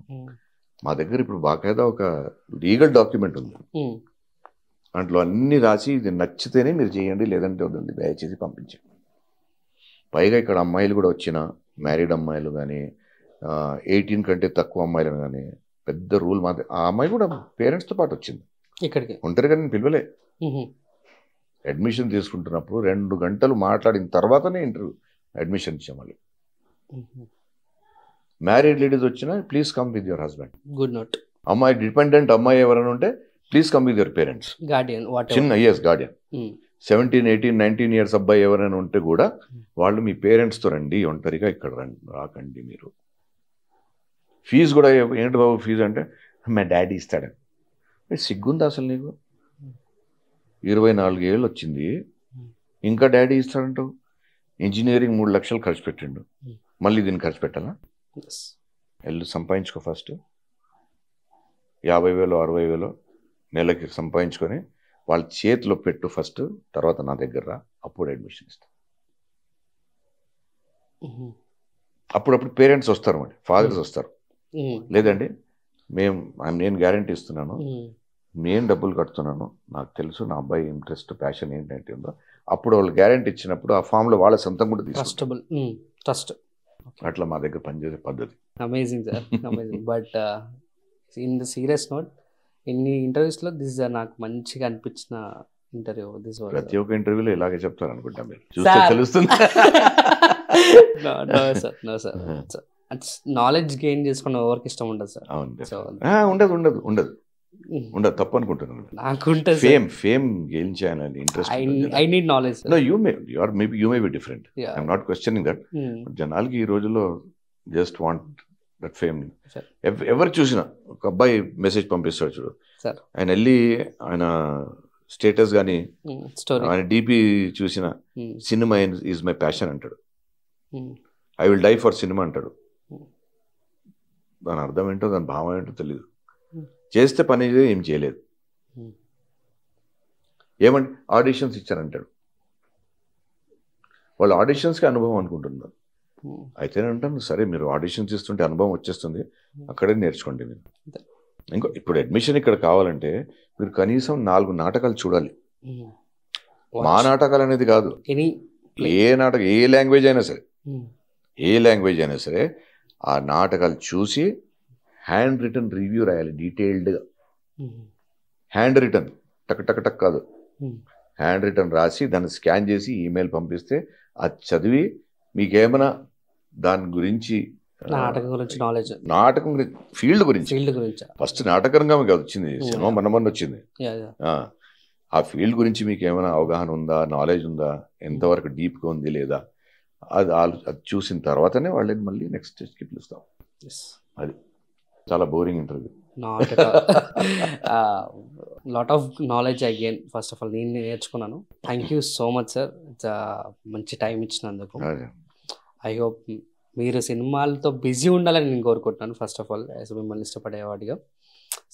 మా దగ్గర ఇప్పుడు బాగా ఒక లీగల్ డాక్యుమెంట్ ఉంది, దాంట్లో అన్ని రాసి ఇది నచ్చితేనే మీరు చేయండి, లేదంటే వద్దండి, దయచేసి పంపించండి. పైగా ఇక్కడ అమ్మాయిలు కూడా వచ్చిన మ్యారీడ్ అమ్మాయిలు కానీ 18 కంటే తక్కువ అమ్మాయిలను కానీ పెద్ద రూల్ మాది. ఆ అమ్మాయి కూడా పేరెంట్స్తో పాటు వచ్చింది ఇక్కడికి, ఒంటరిగా నేను పిలవలే. అడ్మిషన్ తీసుకుంటున్నప్పుడు 2 గంటలు మాట్లాడిన తర్వాతనే ఇంటర్వ్యూ అడ్మిషన్ ఇచ్చాం మళ్ళీ. మ్యారీడ్ లేడీస్ వచ్చినా please come with your husband. Good note. అమ్మాయి డిపెండెంట్ అమ్మాయి ఎవరైనా ఉంటే please come with your parents. Guardian చిన్న గార్డియన్. 17, 18, 19 ఇయర్స్ అబ్బాయి ఎవరైనా ఉంటే కూడా వాళ్ళు మీ పేరెంట్స్తో రండి, ఒంటరిగా ఇక్కడ రాకండి మీరు. ఫీజు కూడా ఏంటి బాబు ఫీజు అంటే మా డాడీ ఇస్తాడని. సిగ్గుందా అసలు నీకు? 24 ఏళ్ళు వచ్చింది ఇంకా డాడీ ఇస్తాడంటావు. ఇంజనీరింగ్ 3 లక్షలు ఖర్చు పెట్టిండు, మళ్ళీ దీన్ని ఖర్చు పెట్టాలా? వెళ్ళి సంపాదించుకో ఫస్ట్. 50,000 60,000 నెలకి సంపాదించుకొని వాళ్ళ చేతిలో పెట్టు ఫస్ట్, తర్వాత నా దగ్గర రా, అప్పుడు అడ్మిషన్ ఇస్తా. అప్పుడప్పుడు పేరెంట్స్ వస్తారు, మరి ఫాదర్స్ వస్తారు. లేదండి నేను గ్యారంటీ ఇస్తున్నాను, నేను డబ్బులు కడుతున్నాను, నాకు తెలుసు నా అబ్బాయి ఇంట్రెస్ట్ ప్యాషన్ ఏంటంటే ఉందో, అప్పుడు వాళ్ళు గ్యారంటీ ఇచ్చినప్పుడు ఆ ఫామ్లో వాళ్ళ సొంతం కూడా ట్రస్ట్. అట్లా మా దగ్గర పనిచేసే పద్ధతి. Amazing sir, amazing. But in the serious note, ఇన్ని ఇంటర్వ్యూస్లో దిస్ నాకు మంచిగా అనిపించిన ఇంటర్వ్యూ. ప్రతి ఒక్క ఇంటర్వ్యూలో ఇలాగే చెప్తారు అనుకుంటా, మీరు చూస్తే తెలుస్తుంది. నాలెడ్జ్ గెయిన్ చేసుకున్న ఎవరికి ఇష్టం ఉండదు సార్. ఉండదు ఉండదు ఉండదు ఉండదు, తప్పు అనుకుంటున్నాను. నాకు ఫేమ్ గెయిన్ చేయాలని interest. I need knowledge. No you may be different, I'm not questioning that. జనాలకి ఈ రోజుల్లో జస్ట్ వాంట్ దట్ ఫేమ్. ఎవరు చూసినా ఒక అబ్బాయి మెసేజ్ పంపిస్తాడు చూడు, ఆయన వెళ్ళి ఆయన స్టేటస్ కానీ ఆయన డిపి చూసిన సినిమా ఈజ్ మై ప్యాషన్ అంటాడు, I will die for cinema అంటాడు. దాని అర్థం ఏంటో దాని భావం ఏంటో తెలియదు. చేస్తే పని ఏం చేయలేదు. ఏమంటే ఆడిషన్స్ ఇచ్చారంటాడు, వాళ్ళు ఆడిషన్స్కి అనుభవం అనుకుంటున్నారు. అయితే నేను అంటాను, సరే మీరు ఆడిషన్స్ ఇస్తుంటే అనుభవం వచ్చేస్తుంది, అక్కడే నేర్చుకోండి మీరు. ఇంకో ఇప్పుడు అడ్మిషన్ ఇక్కడ కావాలంటే మీరు కనీసం 4 నాటకాలు చూడాలి. మా నాటకాలు అనేది కాదు, ఏ నాటకం, ఏ లాంగ్వేజ్ అయినా సరే ఆ నాటకాలు చూసి హ్యాండ్ రిటన్ రివ్యూ రాయాలి, డీటెయిల్డ్గా. హ్యాండ్ రిటన్ టక్ టక్ టక్ కాదు, హ్యాండ్ రిటన్ రాసి దాన్ని స్కాన్ చేసి ఈమెయిల్ పంపిస్తే అది చదివి మీకేమైనా దాని గురించి నాటకం గురించి ఫీల్డ్ గురించి ఫస్ట్ నాటకరంగా మీకు వచ్చింది, సినిమా మొన్న వచ్చింది, ఆ ఫీల్డ్ గురించి మీకు ఏమైనా అవగాహన ఉందా, నాలెడ్జ్ ఉందా, ఎంతవరకు డీప్గా ఉంది లేదా, అది చూసిన తర్వాతనే వాళ్ళని మళ్ళీ నెక్స్ట్ స్టేజ్కి పిలుస్తాం. అది చాలా boring interview. Lot of knowledge I gain. First of all నేను నేర్చుకున్నాను. Thank you so much sir, మంచి టైం ఇచ్చినందుకు. ఐ హోప్ మీరు సినిమాలతో బిజీ ఉండాలని నేను కోరుకుంటున్నాను ఫస్ట్ ఆఫ్ ఆల్, మిమ్మల్ని ఇష్టపడేవాడిగా.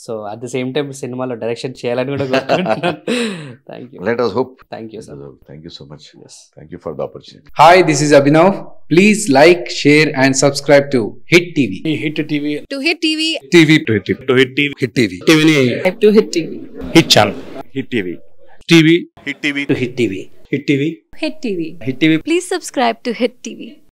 So at the same time సినిమాలో డైరెక్షన్ చేయాలని కూడా కోరుకుంటున్నాను. Thank you. Let us hope. Thank you sir. Thank you so much. Yes. Thank you for the opportunity. Hi, this is Abhinav. Please like, share and subscribe to Hit TV. Hit TV. To Hit TV. TV. To Hit TV. To Hit TV. Hit TV. TV ni To Hit TV. Hit channel. Hit TV. TV. Hit TV. To Hit TV. Hit TV. Hit TV. Hit TV. Please subscribe to Hit TV.